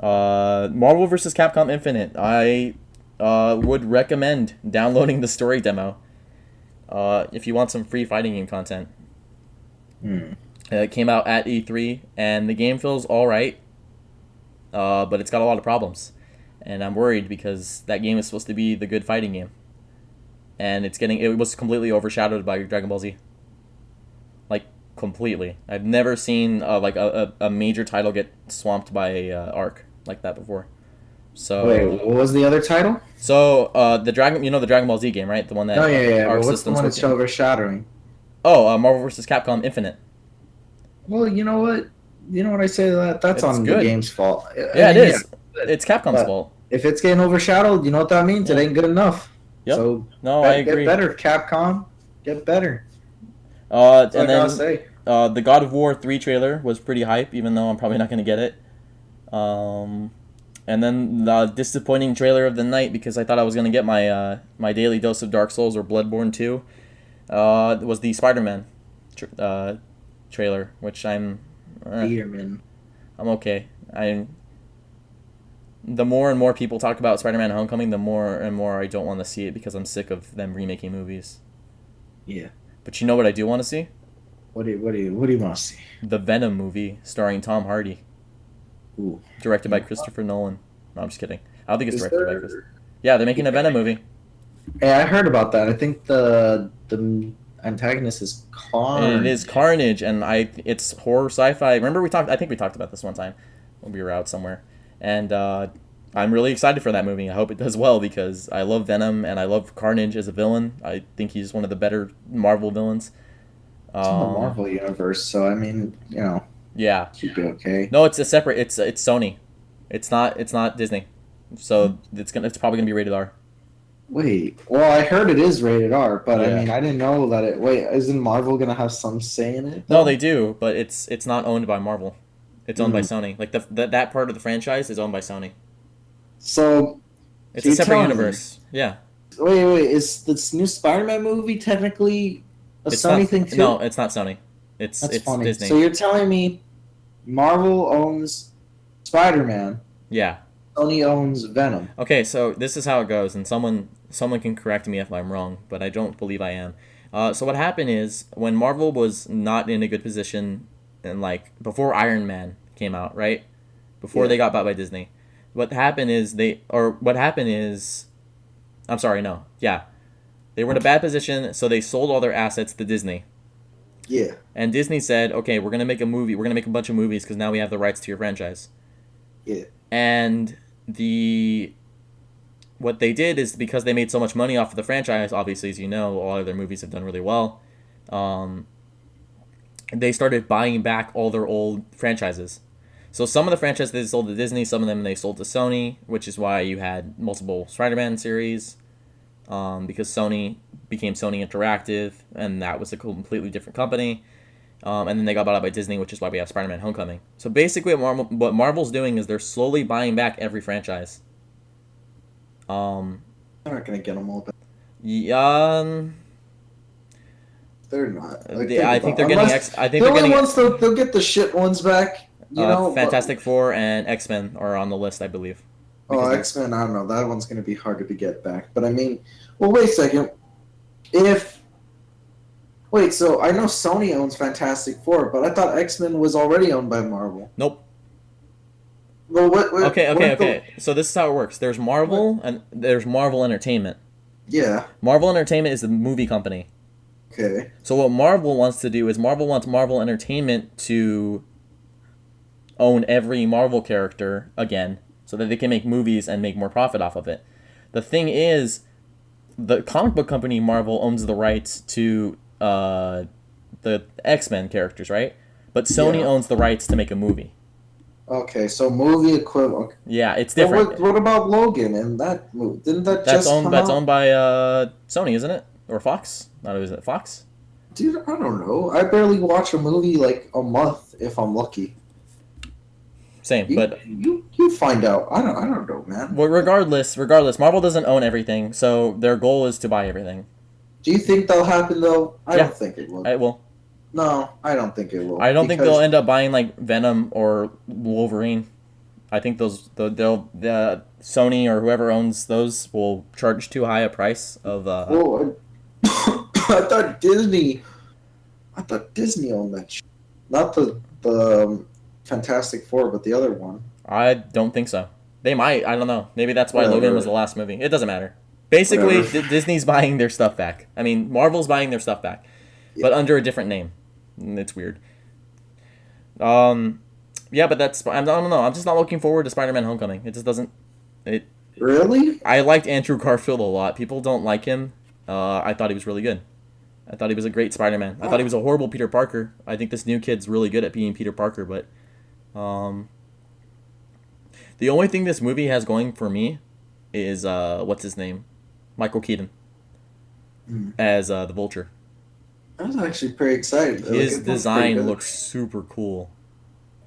Marvel vs. Capcom Infinite. I would recommend downloading the story demo if you want some free fighting game content. It came out at E3, and the game feels alright, but it's got a lot of problems. And I'm worried because that game is supposed to be the good fighting game. And it was completely overshadowed by Dragon Ball Z. Like, completely. I've never seen a major title get swamped by Arc like that before. So Wait, what was the other title? So the Dragon Ball Z game, right? The one that Yeah. Arc But what's the Systems one was that's in. overshadowing? Oh, Marvel vs. Capcom Infinite. Well, you know what? I say to that? That's It's on good. the game's fault. Yeah, it is. It's Capcom's But- fault. If it's getting overshadowed, you know what that means? It Yeah. ain't good enough. Yep. So No, I get agree. better, Capcom. Get better. That's And all I then gotta say. the God of War 3 trailer was pretty hype, even though I'm probably not going to get it. And then the disappointing trailer of the night, because I thought I was going to get my daily dose of Dark Souls or Bloodborne 2, was the Spider-Man trailer, which I'm... Peterman. I'm okay. I The more and more people talk about Spider-Man: Homecoming, the more and more I don't want to see it because I'm sick of them remaking movies. Yeah. But you know what I do want to see? What do you want to see? The Venom movie starring Tom Hardy, Ooh. directed You by know what? Christopher Nolan. No, I'm just kidding. I don't think it's Is directed by Chris. there? Yeah, they're making a Yeah. Venom movie. Hey, I heard about that. I think the antagonist is It is Carnage. Carnage, and it's horror sci-fi. Remember we talked? I think we talked about this one time when we were out somewhere, and I'm really excited for that movie. I hope it does well because I love Venom and I love Carnage as a villain. I think he's one of the better Marvel villains. It's in the Um, Marvel universe, so I mean, yeah, should be okay. no, it's a separate. It's Sony. It's not Disney, so it's probably gonna be rated R. Wait, well, I heard it is rated R, but I Yeah. mean, I didn't know that it. Wait, isn't Marvel gonna have some say in it No, they though? do, but it's not owned by Marvel. It's owned by Mm. Sony. Like that part of the franchise is owned by Sony. So, It's so a you're separate telling me? universe. Yeah. Wait, is this new Spider-Man movie technically a It's Sony not. thing No, too? it's not Sony. It's That's it's funny. So Disney. you're telling me Marvel owns Spider-Man, Yeah. Sony owns Venom. Okay, so this is how it goes, and someone can correct me if I'm wrong, but I don't believe I am. So what happened is when Marvel was not in a good position, and like before Iron Man came out, right? Before Yeah, they got bought by Disney, what happened is, I'm sorry, no, yeah, they were in a bad position, so they sold all their assets to Disney. yeah, And Disney said, okay, we're gonna make a movie. We're gonna make a bunch of movies because now we have the rights to your franchise. yeah. And the what they did is because they made so much money off of the franchise. Obviously, as you know, all of their movies have done really well. Um, they started buying back all their old franchises. So some of the franchises they sold to Disney, some of them they sold to Sony, which is why you had multiple Spider-Man series. Because Sony became Sony Interactive, and that was a completely different company. And then they got bought out by Disney, which is why we have Spider-Man: Homecoming. So basically, what Marvel's doing is they're slowly buying back every franchise. Um, They're not gonna get them all back. yeah, They're not. Like, think I think about they're it. getting Unless I think the they're only getting ones they'll get the shit ones back. But Fantastic Four and X-Men are on the list, I believe. oh, Because X Men, I don't know. That one's gonna be harder to get back. But I mean, well, wait a second. If wait, so I know Sony owns Fantastic Four, but I thought X Men was already owned by Marvel. nope. Well, what? Okay. So this is how it works. There's What? Marvel and there's Marvel Entertainment. Yeah. Marvel Entertainment is the movie company. Okay. So what Marvel wants to do is Marvel wants Marvel Entertainment to own every Marvel character again so that they can make movies and make more profit off of it. The thing is, the comic book company Marvel owns the rights to the X-Men characters, right? But Sony Yeah. owns the rights to make a movie. Okay. So movie equivalent. Yeah, it's But different. what about Logan and that movie? Didn't that just come That's out? owned by Sony, isn't it? Or Fox? Not is it Fox? Dude, I don't know. I barely watch a movie like a month if I'm lucky. Same, but You find out. I don't know, man. well, regardless, Marvel doesn't own everything, so their goal is to buy everything. Do you think that'll happen though? I Yeah. don't think it will. It will. No, I don't think it will. I don't think because they'll end up buying like Venom or Wolverine. I think the Sony or whoever owns those will charge too high a price of. well, I thought Disney. I thought Disney owned that. Not the Fantastic Four, but the other one. I don't think so. They might. I don't know. Maybe that's why Logan was the Whatever. last movie. It doesn't matter. Basically, Whatever. Disney's buying their stuff back. I mean, Marvel's buying their stuff back, but Yeah. under a different name. It's weird. Um, yeah, but I don't know. I'm just not looking forward to Spider-Man: Homecoming. It just doesn't. It. Really? I liked Andrew Garfield a lot. People don't like him. I thought he was really good. I thought he was a great Spider-Man. I thought he was a horrible Peter Parker. I think this new kid's really good at being Peter Parker, but um, the only thing this movie has going for me is what's his name, Michael Keaton Hmm. as the Vulture. I was actually pretty excited. Like, His it looks pretty design good. looks super cool.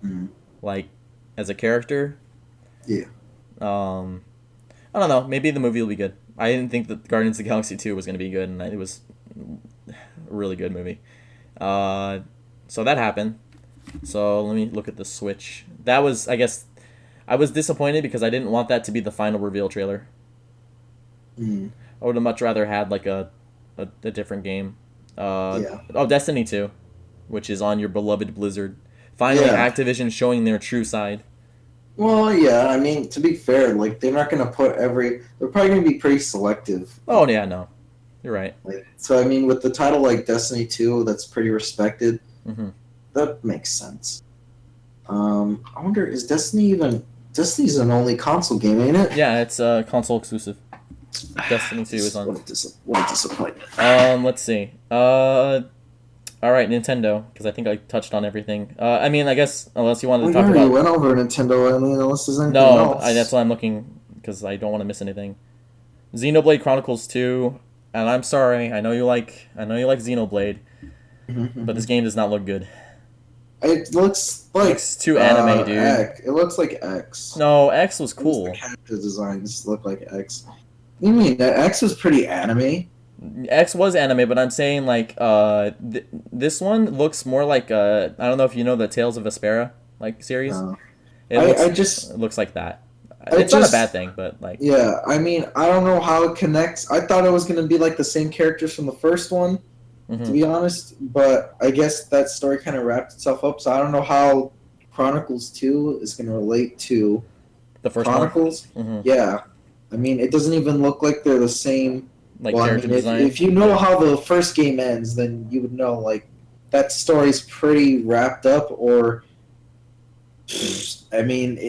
Mhm. Like as a character. Yeah. I don't know. Maybe the movie will be good. I didn't think that Guardians of the Galaxy 2 was going to be good, and it was a really good movie. So that happened. So let me look at the Switch. That was, I guess, I was disappointed because I didn't want that to be the final reveal trailer. Mm. I would have much rather had like a different game. Yeah. Oh, Destiny 2, which is on your beloved Blizzard. Finally, Yeah. Activision showing their true side. Well, yeah. I mean, to be fair, like they're not gonna put every. They're probably gonna be pretty selective. Oh yeah, no, you're right. Like, so I mean, with the title like Destiny 2, that's pretty respected. Mm-hmm. That makes sense. I wonder, is Destiny even? Destiny's an only console game, ain't it? Yeah, it's console exclusive. Destiny 2 is on. What a disappointment. Let's see. All right, Nintendo, because I think I touched on everything. I mean, I guess unless you wanted to talk We about. went over Nintendo. I mean, unless there's anything No, else. that's why I'm looking because I don't want to miss anything. Xenoblade Chronicles 2, and I'm sorry, I know you like Xenoblade, but this game does not look good. It looks like It's too anime, dude. It looks like X. No, X was At least cool. the character designs look like X. What do you mean? X was pretty anime. X was anime, but I'm saying like this one looks more like I don't know if you know the Tales of Vesperia like series. No. It looks like that. It's not a bad thing, but like yeah. I mean, I don't know how it connects. I thought it was gonna be like the same characters from the first one, to be honest. But I guess that story kind of wrapped itself up. So I don't know how Chronicles 2 is gonna relate to the first Chronicles. one. Yeah. I mean, it doesn't even look like they're the same. Like Well, I character mean, design. if you know how the first game ends, then you would know like that story's pretty wrapped up. Or, I mean,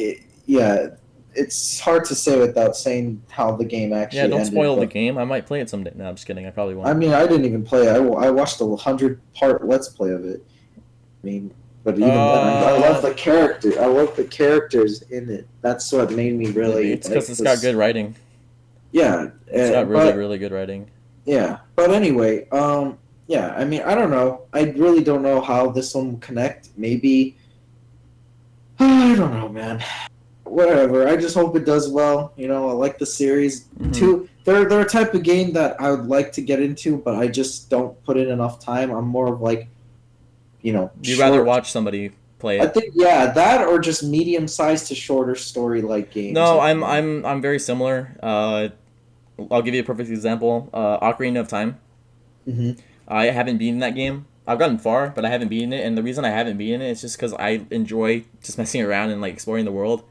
it's hard to say without saying how the game actually. Yeah, don't ended, spoil the but, game. I might play it someday. No, I'm just kidding. I probably won't. I mean, I didn't even play it. I watched a 100-part Let's Play of it. I mean, but even then, I love the character. I love the characters in it. That's what made me really. It's because it's got good writing. Yeah, it's got really good writing. Yeah, but anyway, yeah. I mean, I don't know. I really don't know how this one will connect. Maybe. I don't know, man. Whatever. I just hope it does well. You know, I like the series. Mm-hmm. They're a type of game that I would like to get into, but I just don't put in enough time. I'm more of like, You'd rather watch somebody play it. I think that or just medium-sized to shorter story-like games. No, I'm very similar. I'll give you a perfect example. Ocarina of Time. Mm-hmm. I haven't beaten that game. I've gotten far, but I haven't beaten it, and the reason I haven't beaten it is just because I enjoy just messing around and like exploring the world,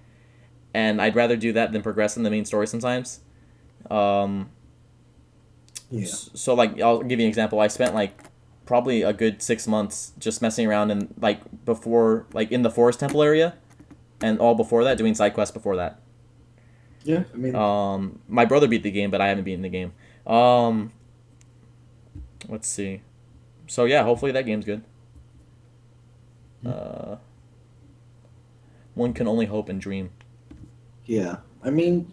and I'd rather do that than progress in the main story sometimes. Yeah. So like, I'll give you an example. I spent like probably a good 6 months just messing around and like before like in the forest temple area, and all before that doing side quests before that. Yeah, I mean. My brother beat the game, but I haven't beaten the game. Let's see. So yeah, hopefully that game's good. One can only hope and dream. Yeah, I mean,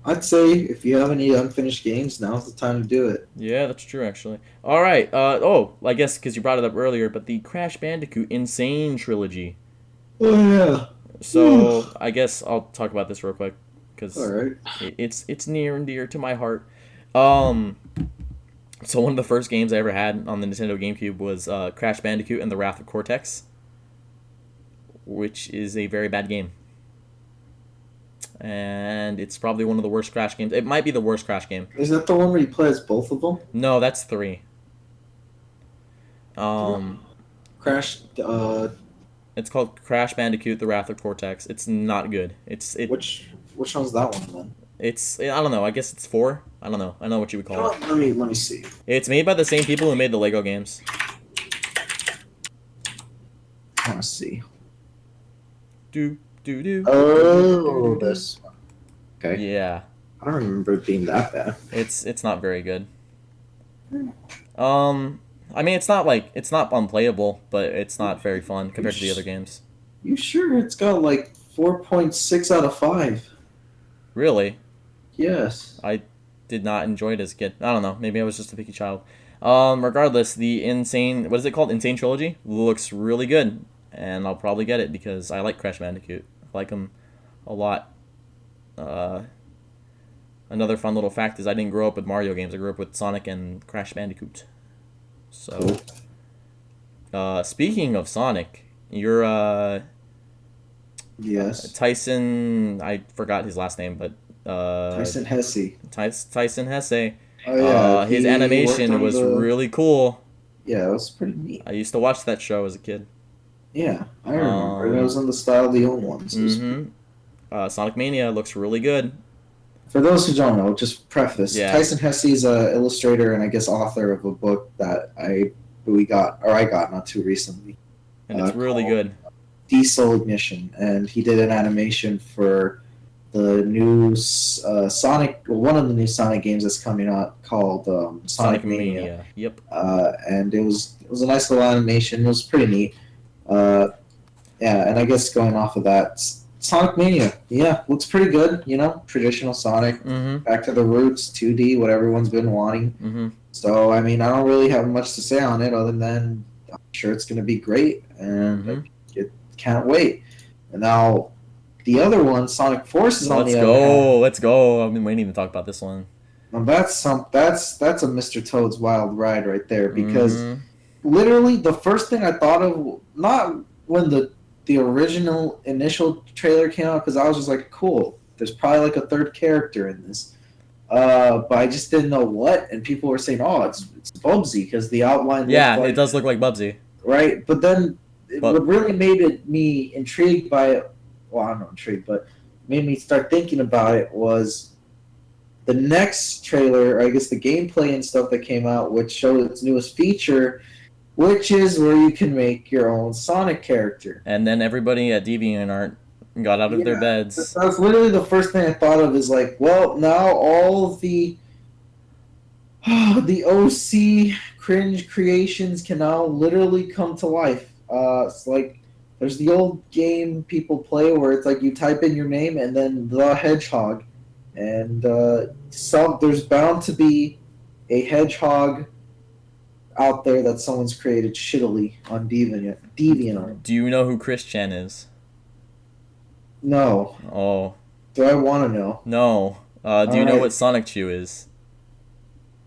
I'd say if you have any unfinished games, now's the time to do it. Yeah, that's true, actually. All right. I guess because you brought it up earlier, but the Crash Bandicoot Insane Trilogy. Oh yeah. So I guess I'll talk about this real quick because Alright. it's near and dear to my heart. So one of the first games I ever had on the Nintendo GameCube was Crash Bandicoot and the Wrath of Cortex, which is a very bad game. And it's probably one of the worst Crash games. It might be the worst Crash game. Is that the one where you play as both of them? No, that's 3. Crash. It's called Crash Bandicoot: The Wrath of Cortex. It's not good. Which one's that one then? I don't know. I guess it's 4. I don't know. I know what you would call it. Let me see. It's made by the same people who made the Lego games. I want to see. Do. Oh, this one. Okay. Yeah. I don't remember it being that bad. It's not very good. I mean, it's not unplayable, but it's not very fun compared to the other games. You sure it's got like 4.6 out of 5? Really? Yes. I did not enjoy it as a kid. I don't know. Maybe I was just a picky child. Regardless, the Insane... What is it called? Insane Trilogy? Looks really good. And I'll probably get it because I like Crash Bandicoot. I like him a lot. Another fun little fact is I didn't grow up with Mario games. I grew up with Sonic and Crash Bandicoot. So, speaking of Sonic, You're Yes. Tyson. I forgot his last name, but Tyson Hesse. Tyson Hesse. Oh yeah, His he worked animation on was the. really cool. Yeah, it was pretty neat. I used to watch that show as a kid. Yeah, I remember. It was Um, on the Style Leon ones. It was pretty. mm-hmm. Sonic Mania looks really good. For those who don't know, just preface: Yeah, Tyson Hesse is a illustrator and I guess author of a book that I got not too recently, and it's really called good. Diesel Ignition, and he did an animation for the new Sonic, or one of the new Sonic games that's coming out called Sonic Sonic Mania, Mania. Yep. and it was a nice little animation. It was pretty neat. Uh, yeah, and I guess going off of that, Sonic Mania, yeah, looks pretty good. Traditional Sonic, Mm-hmm. back to the roots, 2D, what everyone's been wanting. Mm-hmm. So I mean, I don't really have much to say on it other than I'm sure it's going to be great, and Mm-hmm. I can't wait. And now the other one, Sonic Forces, on Let's the other hand, go. Let's go. I've been waiting to talk about this one. now that's a Mr. Toad's Wild Ride right there because Mm-hmm. literally the first thing I thought of, not when the original initial trailer came out, because I was just like, cool, there's probably like a third character in this. But I just didn't know what, and people were saying, "Oh, it's Bubsy," because the outline looked Yeah, it like does look like Bubsy. right. But then But what really me intrigued by it, well, I'm not intrigued, but made me start thinking about it was the next trailer, or I guess the gameplay and stuff that came out, which showed its newest feature, which is where you can make your own Sonic character. and then everybody at DeviantArt got out of their Yeah, beds. that's literally the first thing I thought of. Is like, well, now all the the OC cringe creations can now literally come to life. It's like there's the old game people play where it's like you type in your name and then the hedgehog, and there's bound to be a hedgehog out there that someone's created shittily on DeviantArt. Do you know who Chris Chan is? No, Oh, do I want to know? no. Do All you know right, what Sonic Chew is?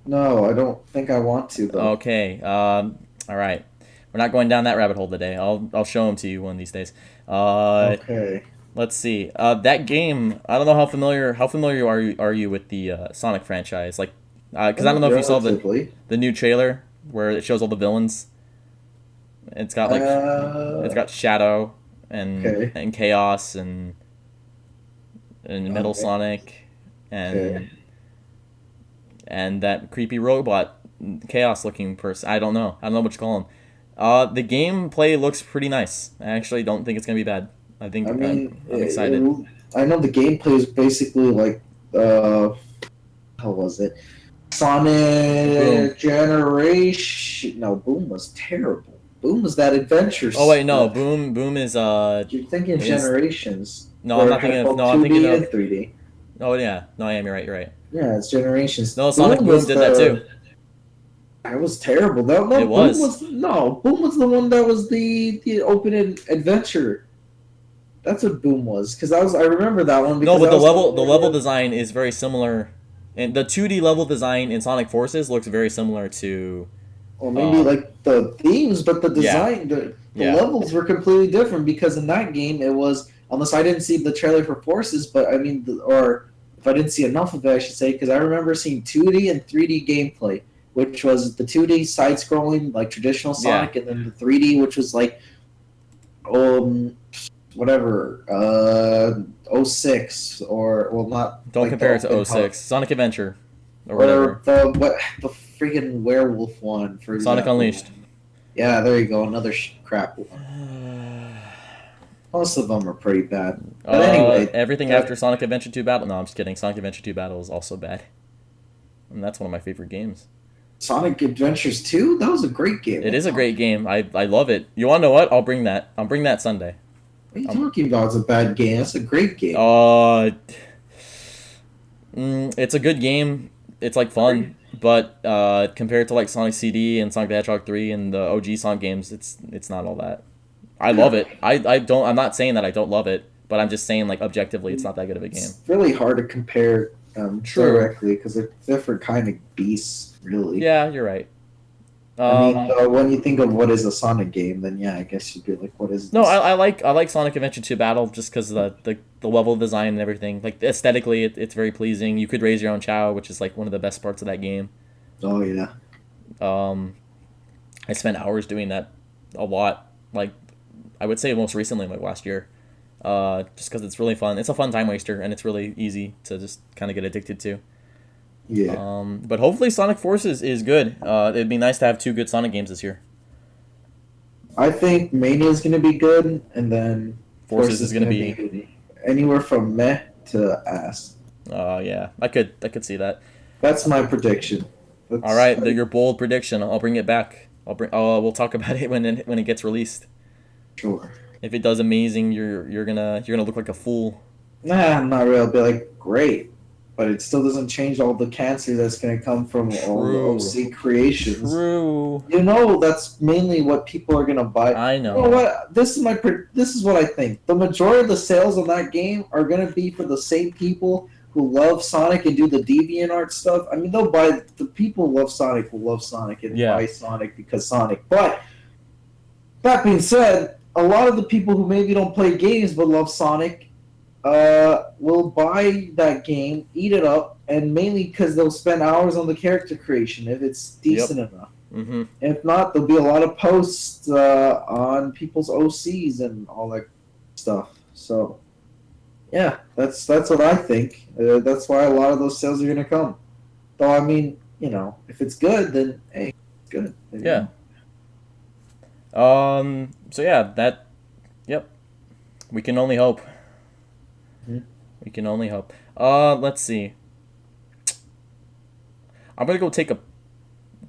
no, I don't think I want to though. Okay. All right. We're not going down that rabbit hole today. I'll show them to you one of these days. Okay. Let's see. That game. I don't know how familiar are you with the Sonic franchise? Like, because I don't know if you saw Relatively. the new trailer where it shows all the villains. It's got like it's Uh, got Shadow and okay. Chaos and Metal Okay. Sonic and Okay. and that creepy robot Chaos looking person. I don't know what you call him. The gameplay looks pretty nice. I actually don't think it's gonna be bad. I think I mean, I'm excited. I know the gameplay is basically like, uh, how was it? Boom. Sonic Generation. No, Boom was terrible. Boom was that adventure Oh wait, no. stuff. Boom You're thinking is Generations, no. I'm where not it thinking had of both no. I'm thinking 2D of and 3D. oh yeah. No, I am. You're right. You're right. Yeah, it's Generations. No, Sonic Boom did that too. It was terrible. No, no, It was. Boom was the one that was the open adventure. That's what Boom was, because I remember that one No, because but that the was the level one the where level design is very similar, and the 2D level design in Sonic Forces looks very similar to. or maybe Um, like the themes, but the yeah, design, the yeah. levels were completely different because in that game it was, unless I didn't see the trailer for Forces, but I mean, or if I didn't see enough of it, I should say, because I remember seeing 2D and 3D gameplay, which was the 2D side scrolling like traditional Yeah. Sonic, and then the 3D, which was like um whatever '06, or well, not Don't like the compare it to open hub, '06. Sonic Adventure, or or whatever. the freaking werewolf one, for Sonic example. Unleashed. Yeah, there you go, another crap one. Most of them are pretty bad. But anyway, Everything after that Sonic Adventure 2 Battle. No, I'm just kidding. Sonic Adventure 2 Battle is also bad, and that's one of my favorite games. Sonic Adventures 2, that was a great game. It is a great game. I love it. You want to know what? I'll bring that. I'll bring that Sunday. What are you Um, talking about? It's a bad game. That's a great game. uh, it's a good game. It's like fun, but compared to like Sonic CD and Sonic the Hedgehog 3 and the OG Sonic games, it's not all that. I love it. I don't. I'm not saying that I don't love it, but I'm just saying like objectively, it's not that good of a game. It's really hard to compare True. directly because they're different kind of beasts, really. Yeah, you're right. I mean, Um, when you think of what is a Sonic game, then yeah, I guess you'd be like, what is no, this? I like Sonic Adventure 2 Battle just because the level design and everything. Like aesthetically, it's very pleasing. You could raise your own Chow, which is like one of the best parts of that game. Oh yeah. Um, I spent hours doing that a lot. Like I would say most recently, like last year. Just because it's really fun. It's a fun time waster, and it's really easy to just kind of get addicted to. Yeah. But hopefully Sonic Forces is good. It'd be nice to have two good Sonic games this year. I think Mania is going to be good, and then Forces Force is is gonna going to be, be anywhere from meh to ass. yeah, I could see that. That's my prediction. All That's right, your bold prediction. I'll bring it back. We'll talk about it when it gets released. sure. If it does amazing, you're gonna look like a fool. Nah, not really. I'll be like, great, but it still doesn't change all the cancer that's going to come from all the True. OC creations. True. You know, that's mainly what people are going to buy. I You know. know what? This is what I think. The majority of the sales on that game are going to be for the same people who love Sonic and do the DeviantArt stuff. I mean, they'll buy the people who love Sonic will love Sonic and Yeah. buy Sonic because Sonic. But that being said, a lot of the people who maybe don't play games but love Sonic will buy that game, eat it up, and mainly because they'll spend hours on the character creation if it's decent enough. Mm-hmm. If not, there'll be a lot of posts on people's OCs and all that stuff. So, yeah, that's what I think. That's why a lot of those sales are going to come. Though, I mean, you know, if it's good, then hey, it's good. You Yeah. know. So yeah, that. Yep. We can only hope. Mhm. We can only hope. Let's see. I'm gonna go take a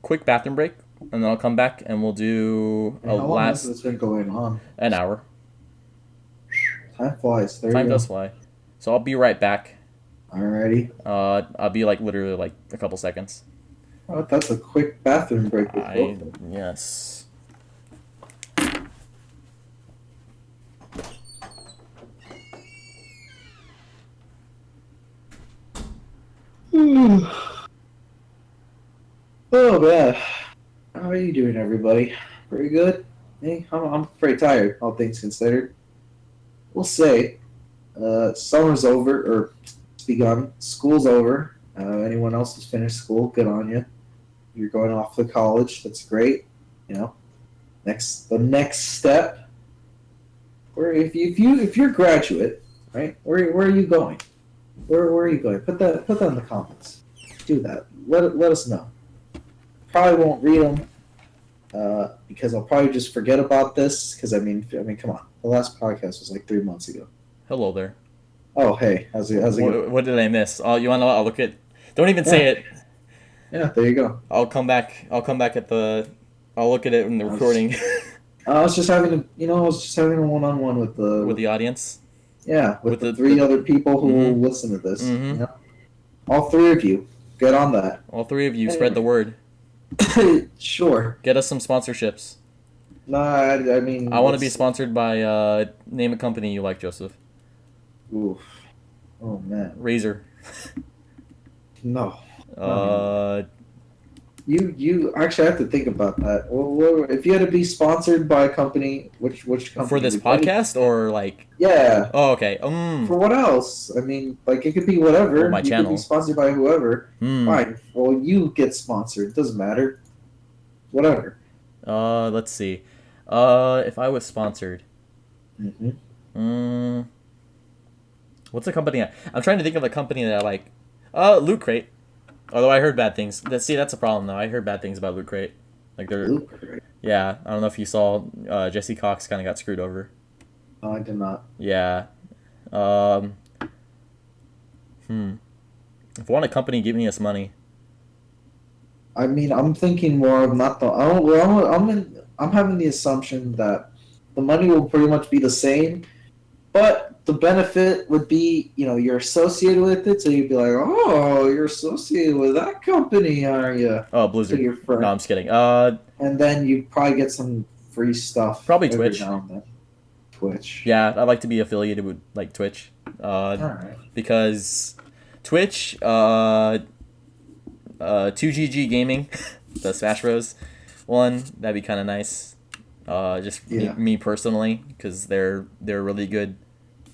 quick bathroom break, and then I'll come back and we'll do And a how long has last this been going on? an hour. Time flies. There Time you does go. fly. So I'll be right back. Alrighty. I'll be like literally like a couple seconds. Oh, that's a quick bathroom break with both of them. Yes. Oh man, how are you doing, everybody? Pretty good. Hey, I'm pretty tired, all things considered. We'll say, summer's over or it's begun. School's over. Anyone else who's finished school, good on you. You're going off to college. That's great. You know, the next step. Where if you're a graduate, right? Where are you going? Where are you going? Put that in the comments. Do that. Let us know. Probably won't read them because I'll probably just forget about this. Because I mean, come on. The last podcast was like 3 months ago. Hello there. Oh, hey, how's it going? What did I miss? Oh, you wanna? I'll look at. Don't even say it. Yeah, there you go. I'll come back. I'll come back at the. I'll look at it in the recording I was just having a one-on-one with the with the audience. yeah with with the the- three the- other people who Mhm. listen to this. Mhm. You know? All three of you, get on that. All three of you spread the word. Sure. Get us some sponsorships. Nah, I mean, I want to be sponsored by name a company you like, Joseph. Oof. Oh man, Razer. no. Uh, You actually have to think about that. Well, if you had to be sponsored by a company, which company? for this would you- podcast or like? Yeah. Oh, okay. For what else? I mean, like it could be whatever. Or my you could channel. be sponsored by whoever. Hmm. Fine. Well, you get sponsored. Doesn't matter. Whatever. Let's see. If I was sponsored, Mm-hmm. what's a company? I'm trying to think of a company that I like. Loot Crate. Although I heard bad things. See, that's a problem though. I heard bad things about Loot Crate. Like they're, yeah. I don't know if you saw. Jesse Cox kind of got screwed over. No, I did not. Yeah. If I want a company giving us money. I mean, I'm thinking more of not the. I'm having the assumption that the money will pretty much be the same, but the benefit would be, you know, you're associated with it, so you'd be like, oh, you're associated with that company, are you? Oh, So Blizzard. your friend, No, I'm just kidding. and then you probably get some free stuff. Probably every Twitch. now and then. Twitch. Yeah, I'd like to be affiliated with like Twitch. All right. Because Twitch, 2GG Gaming, the Smash Bros. one, that'd be kind of nice. Just Yeah. me personally, because they're a really good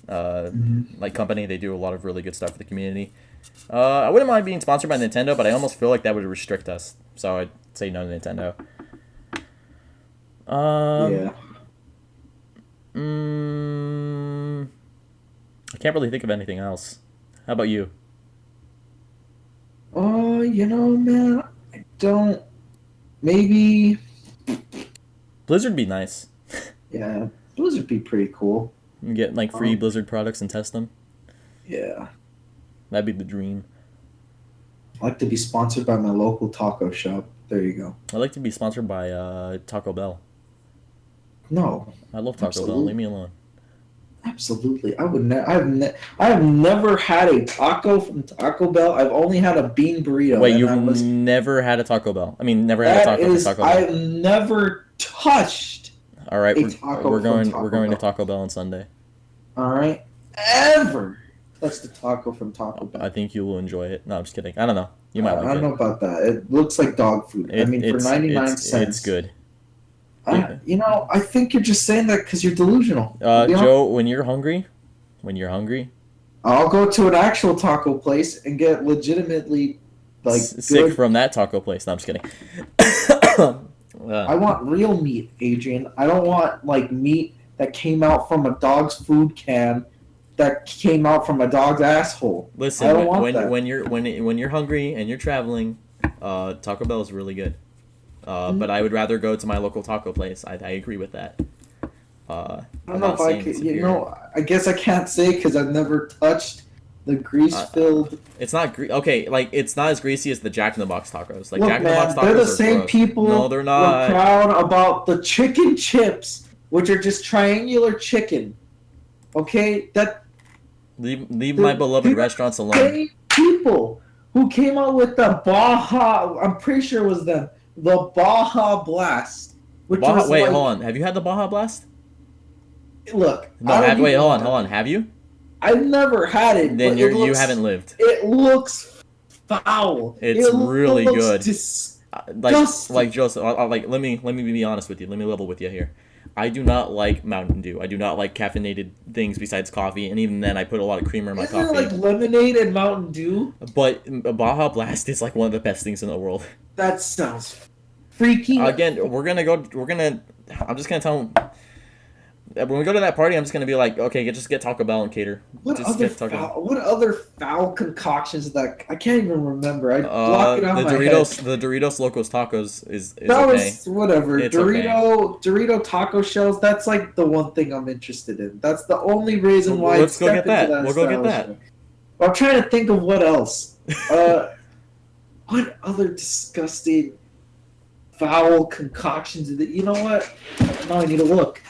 Hmm. like company. They do a lot of really good stuff for the community. I wouldn't mind being sponsored by Nintendo, but I almost feel like that would restrict us. So I'd say no to Nintendo. Yeah. Mm, I can't really think of anything else. How about you? Oh, man, I don't. Maybe. Blizzard would be nice. Yeah, those would be pretty cool. You get like free Um, Blizzard products and test them. yeah. That'd be the dream. I'd like to be sponsored by my local taco shop. There you go. I'd like to be sponsored by Taco Bell. No, I love Taco Bell. Leave absolutely, me alone. absolutely. I would. I have never had a taco from Taco Bell. I've only had a bean burrito, Wait, and you've I was. never had a Taco Bell? I mean, never had a That taco from is, Taco Bell. I've never touched All right, a taco we're from going Taco we're going to Bell. Taco Bell on Sunday. All right, ever touched a taco from Taco Bell. I think you will enjoy it. No, I'm just kidding. I don't know. You might I like don't it. know about that. It looks like dog food. I mean, for 99 cents. It's good. I think you're just saying that because you're delusional. I'll be honest. Joe, when you're hungry, I'll go to an actual taco place and get legitimately like sick good. from that taco place. No, I'm just kidding. I want real meat, Adrian. I don't want like meat that came out from a dog's food can, that came out from a dog's asshole. Listen, I don't want that. when you're hungry and you're traveling, Taco Bell is really good. But I would rather go to my local taco place. I agree with that. I don't know if I could. I guess I can't say because I've never touched the grease-filled. It's not okay. Like it's not as greasy as the Jack in the Box tacos. Like Look, Jack in the man, Box tacos they're the are same gross. people. No, they're Who not. are proud about the chicken chips, which are just triangular chicken. Okay, Leave my beloved restaurants alone. same people who came out with the Baja. I'm pretty sure it was them. The Baja Blast. Which was Wait, like, hold on. Have you had the Baja Blast? Look. No, hold on. Have you? I've never had it. Then but you haven't lived. It looks foul. It's really good. Disgusting. Like Joseph, let me be honest with you. Let me level with you here. I do not like Mountain Dew. I do not like caffeinated things besides coffee, and even then, I put a lot of creamer in my Isn't coffee. it like lemonade and Mountain Dew? But Baja Blast is like one of the best things in the world. That sounds freaky. Again, I'm just gonna tell them. When we go to that party, I'm just gonna be like, okay, just get Taco Bell and cater. What other foul concoctions that I can't even remember? I block it out the my Doritos, head. The Doritos Locos Tacos is That okay. was whatever. It's Dorito taco shells. That's like the one thing I'm interested in. That's the only reason why. Let's go get that. We'll go get that. I'm trying to think of what else. What other disgusting, foul concoctions? You know what? Now I need to look.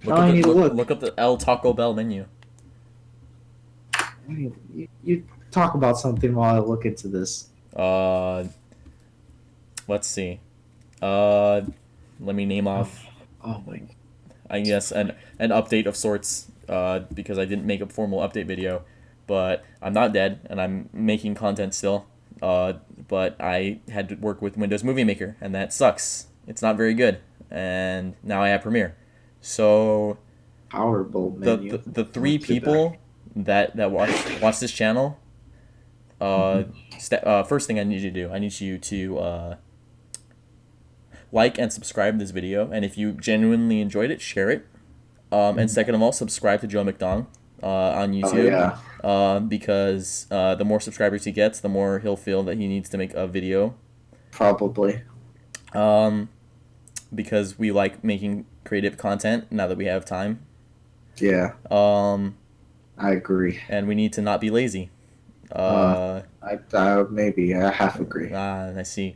Look up the El Taco Bell menu. You talk about something while I look into this. Let's see. Let me name off. Oh my. I guess an update of sorts. Because I didn't make a formal update video, but I'm not dead and I'm making content still. But I had to work with Windows Movie Maker and that sucks. It's not very good. And now I have Premiere. So Powerful menu. the three people that watch this channel, first thing I need you to do, I need you to like and subscribe this video, and if you genuinely enjoyed it, share it. And second of all, subscribe to Joe McDong on YouTube. Oh, yeah. Because the more subscribers he gets, the more he'll feel that he needs to make a video. Probably. Because we like making creative content now that we have time. Yeah. I agree. And we need to not be lazy. I maybe I half agree. I see.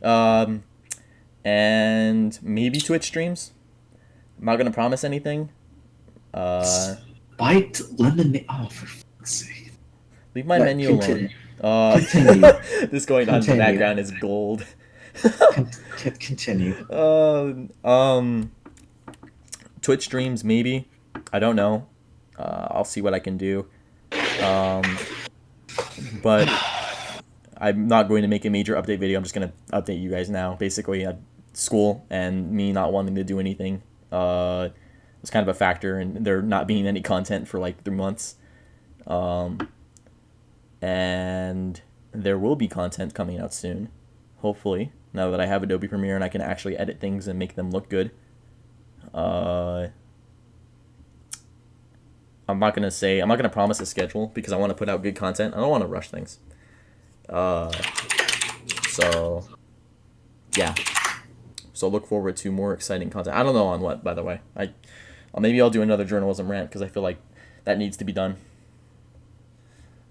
And maybe Twitch streams. I'm not gonna promise anything. Spiked lemonade. Oh, for fuck's sake! Leave my menu continue. alone. Continue. This going on in the background is gold. Continue. Twitch streams, maybe. I don't know. I'll see what I can do. But I'm not going to make a major update video. I'm just going to update you guys now. Basically, school and me not wanting to do anything was kind of a factor, and there not being any content for like 3 months. And there will be content coming out soon, hopefully, now that I have Adobe Premiere and I can actually edit things and make them look good. I'm not gonna promise a schedule because I want to put out good content. I don't want to rush things. So yeah. So look forward to more exciting content. I don't know on what, by the way. Maybe I'll do another journalism rant because I feel like that needs to be done.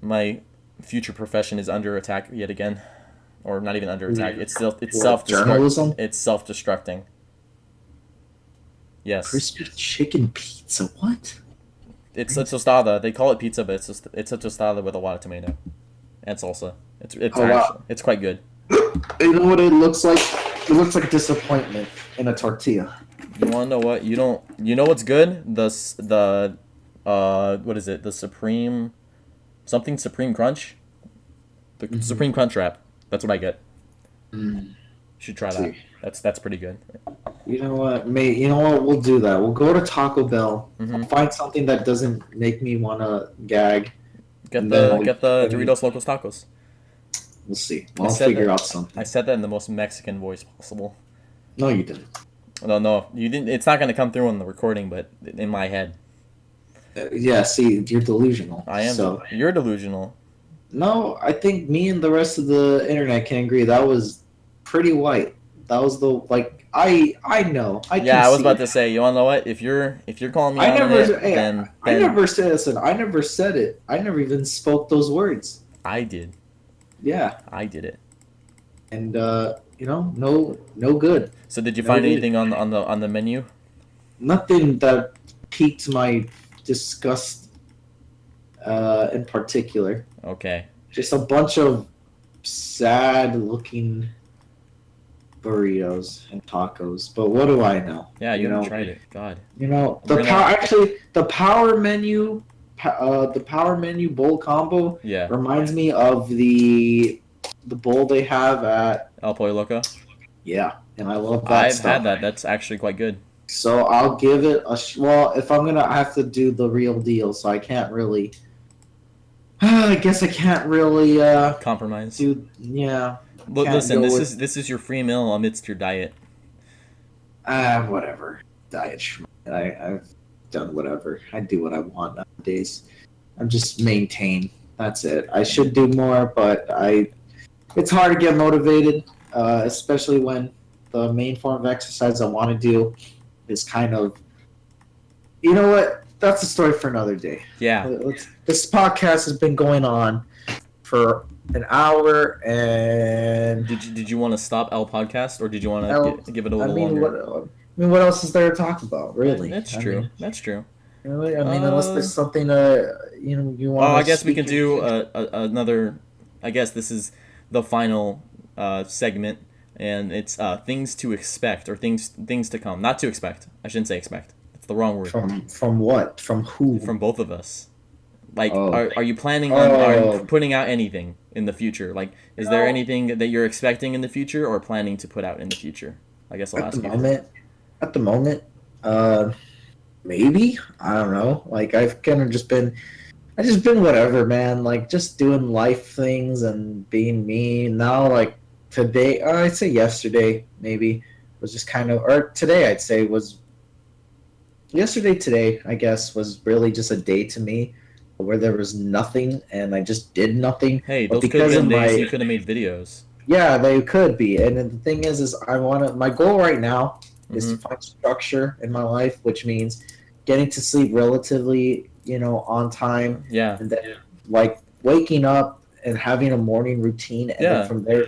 My future profession is under attack yet again, or not even under attack. It's journalism. It's self-destructing. Yes. Crispy chicken pizza. What? It's a tostada. They call it pizza, but it's a tostada with a lot of tomato and salsa. It's quite good. You know what it looks like? It looks like disappointment in a tortilla. You want to know what? You know what's good? What is it? The Supreme Crunch? The Supreme Crunch wrap. That's what I get. You should try that. That's pretty good. You know what, mate? You know what? We'll do that. We'll go to Taco Bell. I'll find something that doesn't make me want to gag. Get the Doritos Locos Tacos. We'll see. I'll figure out something. I said that in the most Mexican voice possible. No, you didn't. No, you didn't. It's not going to come through on the recording, but in my head. Yeah, see, you're delusional. I am. So. You're delusional. No, I think me and the rest of the internet can agree that was pretty white. That was the I know. I was about to say. You want to know what? If you're calling me I never said it. I never even spoke those words. I did. Yeah. I did it. And no good. So did you find anything on the menu? Nothing that piqued my disgust in particular. Okay. Just a bunch of sad looking burritos and tacos. But what do I know? Yeah, you haven't tried it. God. The power menu bowl combo reminds me of the bowl they have at El Pollo Loco. Yeah, and I love that. I've had that. That's actually quite good. So I'll give it if I'm gonna, I have to do the real deal. So I can't really. I guess I can't really compromise. Listen, this is your free meal amidst your diet. Whatever diet. I've done whatever. I do what I want nowadays. I'm just maintain. That's it. I should do more, but it's hard to get motivated, especially when the main form of exercise I want to do is kind of. You know what? That's a story for another day. Yeah. This podcast has been going on for an hour, and did you want to stop L podcast, or did you want to give it a little longer? What else is there to talk about? Really, that's true. That's true. Really, unless there's something you want. I guess we can do another. I guess this is the final segment, and it's things to expect or things to come. Not to expect. I shouldn't say expect. It's the wrong word. From what? From who? From both of us. Are you planning on putting out anything in the future? Like, is there anything that you're expecting in the future or planning to put out in the future? I guess I'll ask you. At the moment, maybe. I don't know. I've kind of just been whatever, man. Just doing life things and being me. Now, today, I'd say yesterday, maybe, was just kind of, or today, I'd say was, today, I guess, was really just a day to me where there was nothing and I just did nothing. Hey, those could have been days you could have made videos. Yeah, they could be. And the thing is my goal right now is to find structure in my life, which means getting to sleep relatively, on time. Yeah. And then waking up and having a morning routine, and then from there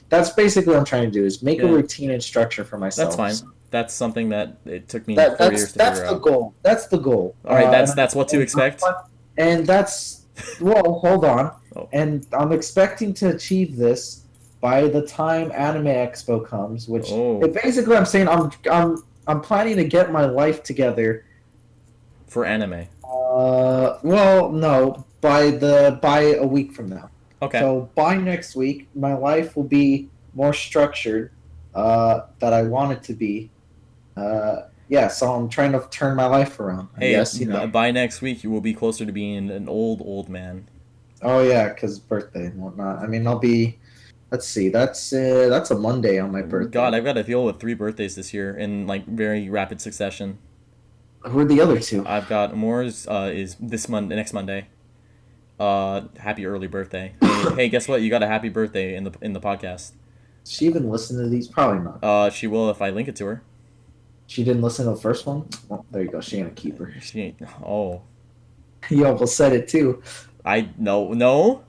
that's basically what I'm trying to do, is make a routine and structure for myself. That's fine. That's something that it took me 4 years to figure out. That's the goal. All right, that's what to expect. And that's hold on. Oh. And I'm expecting to achieve this by the time Anime Expo comes, which basically I'm saying I'm planning to get my life together for anime. No, by a week from now. Okay. So by next week, my life will be more structured. that I want it to be. Yeah, so I'm trying to turn my life around. I Hey, guess, you know. by next week you will be closer to being an old man. Oh yeah, because birthday and whatnot. I mean, I'll be. Let's see. That's a Monday on my God, birthday. I've got to deal with 3 birthdays this year in like very rapid succession. Who are the other two? I've got Moore's is this Monday, next Monday. Happy early birthday. Hey, guess what? You got a happy birthday in the podcast. She even listen to these? Probably not. She will if I link it to her. She didn't listen to the first one. Well, there you go. She ain't a keeper. She ain't. Oh, You almost said it too. I no.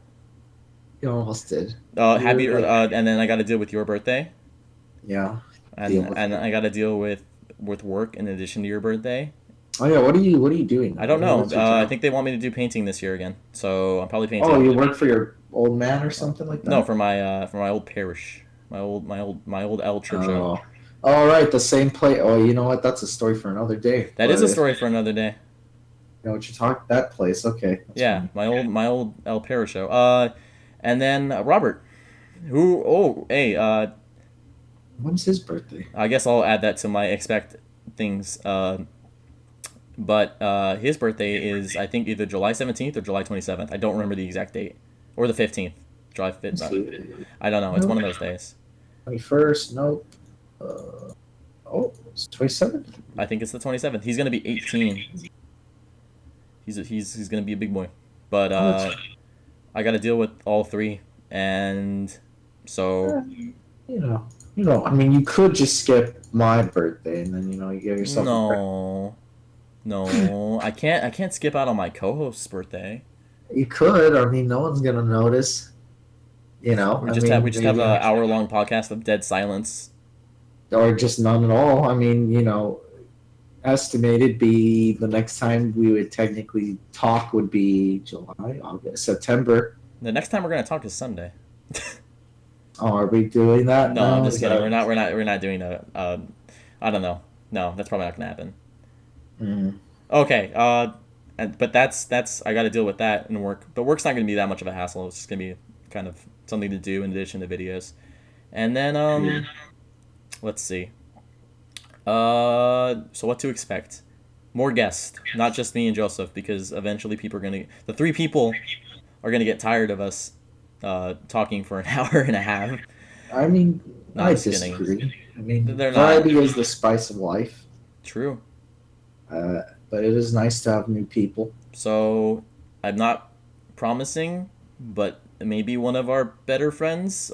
You almost did. Happy You're like, and then I got to deal with your birthday, yeah. Deal and with and it. I got to deal with work in addition to your birthday. Oh yeah. What are you doing? I don't know. What's your I job? think they want me to do painting this year again, so I'm probably Oh, you painting. work for your old man or something like No, that? for my old parish, my old L church home. Oh. All right. The same place. Oh, you know what? That's a story for another day. That is But a if story for another day. you know what you talk that place, okay, that's Yeah, fine. my old El Paro show. And then Robert, who hey When's his birthday? I guess I'll add that to my expect things. But his birthday is I think either July 17th or July 27th. I don't remember the exact date, or the 15th. July 5th. Let's No, see. I don't know. It's one Nope. of those days. 21st. Nope. Oh, it's 27th. I think it's the 27th. He's gonna be 18. He's gonna be a big boy. But Oh, that's I got to deal with all three, and so you know. I mean, you could just skip my birthday and then you give yourself a present. no. No, I can't skip out on my co-host's birthday. You could. I mean, no one's gonna notice. I We mean, just have maybe, a hour long podcast of dead silence. or just none at all. I mean, estimated be the next time we would technically talk would be July, August, September. The next time we're gonna talk is Sunday. Oh, are we doing that No, I'm now? just Is kidding. that? We're not doing a. I don't know. No, that's probably not gonna happen. Mm. Okay. But that's I got to deal with that in work. But work's not gonna be that much of a hassle. It's just gonna be kind of something to do in addition to videos. And then Yeah. let's see. So what to expect? More guests, not just me and Joseph, because eventually the 3 people are gonna get tired of us talking for an hour and a half. I mean, No, I'm I just kidding. disagree. I mean, They're not. variety is the spice of life, True. uh, but it is nice to have new people. So I'm not promising, but maybe one of our better friends,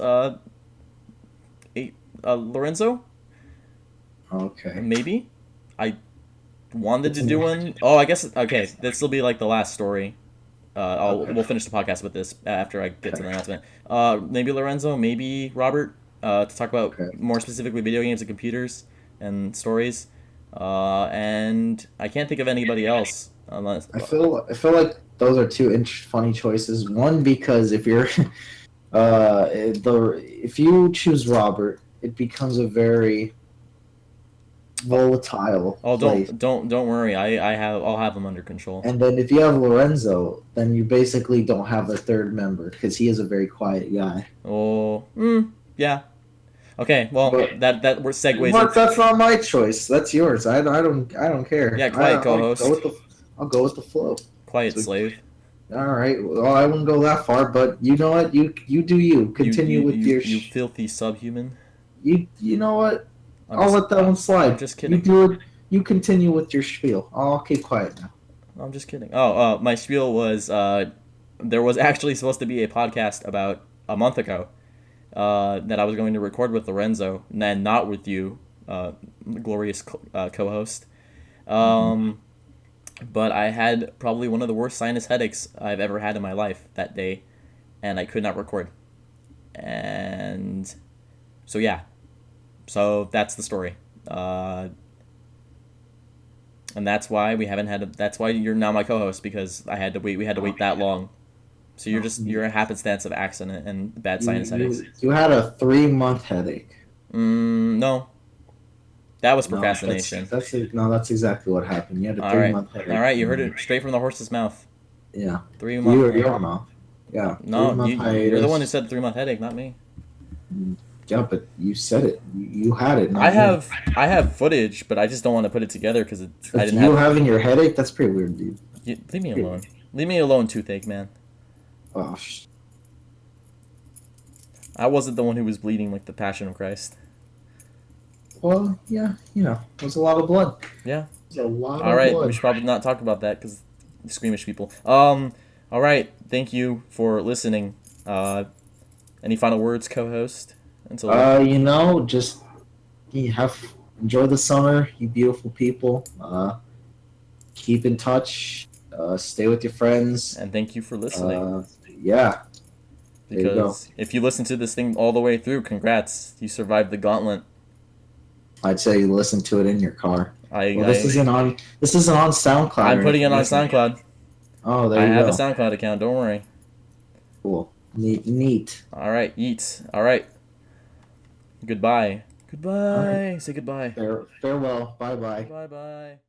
Lorenzo, Okay. maybe. I wanted It's to in do your- one. Oh, I guess okay. This will be like the last story. Okay. We'll finish the podcast with this after I get to the Okay. announcement. Maybe Lorenzo, maybe Robert, to talk about Okay. more specifically video games and computers and stories. And I can't think of anybody else unless. I feel like those are two funny choices. One, because if you're if you choose Robert, it becomes a very volatile Oh, place. don't worry. I'll have them under control. And then if you have Lorenzo, then you basically don't have a third member because he is a very quiet guy. Oh, yeah. Okay, well But that we're segues. Mark, that's not my choice. That's yours. I don't care. Yeah, quiet I'll co-host. I'll go with the flow. Quiet So- slave. All right. Well, I wouldn't go that far, but you know what? You do you. Continue with your. You filthy subhuman. You know what? I'm I'll just, let that one slide. I'm just kidding. You do it. You continue with your spiel. I'll keep quiet now. I'm just kidding. Oh, my spiel was there was actually supposed to be a podcast about a month ago that I was going to record with Lorenzo and not with you, glorious co-host. But I had probably one of the worst sinus headaches I've ever had in my life that day, and I could not record. And so yeah, so that's the story. And that's why we haven't had. That's why you're now my co-host, because I had to wait. We had to wait that long. So you're a happenstance of accident and bad sinus headaches. You had a 3-month headache. No, that was No, procrastination. that's exactly what happened. You had a All right, 3-month headache. all right. You heard it straight from the horse's mouth. Yeah. 3 month. Your mouth. Yeah. No, 3-month you're the one who hiatus. said 3 month headache, not me. Yeah, but you said it. You had it, I not me. have footage, but I just don't want to put it together because I If didn't you have. having your headache, that's pretty weird, dude. Leave me alone. Leave me alone, toothache man. Oh, I wasn't the one who was bleeding like the Passion of Christ. well, yeah, there's a lot of blood. Yeah. There's a lot All of right. We blood. should probably not talk about that because squeamish people. All right. Thank you for listening. Any final words, co-host? Until Just you have enjoy the summer, you beautiful people. Keep in touch. Stay with your friends. and thank you for listening. Yeah, there you go. Because if you listen to this thing all the way through, congrats, you survived the gauntlet. I'd say you listen to it in your car. Well, this I isn't on. This isn't on SoundCloud. I'm Or putting it anything, on is it? SoundCloud. Oh, there I you have a go. SoundCloud account. Don't worry. Cool. Neat. All right, eat. All right. Goodbye. All right. Goodbye. Say goodbye. Farewell. Bye bye. Bye bye.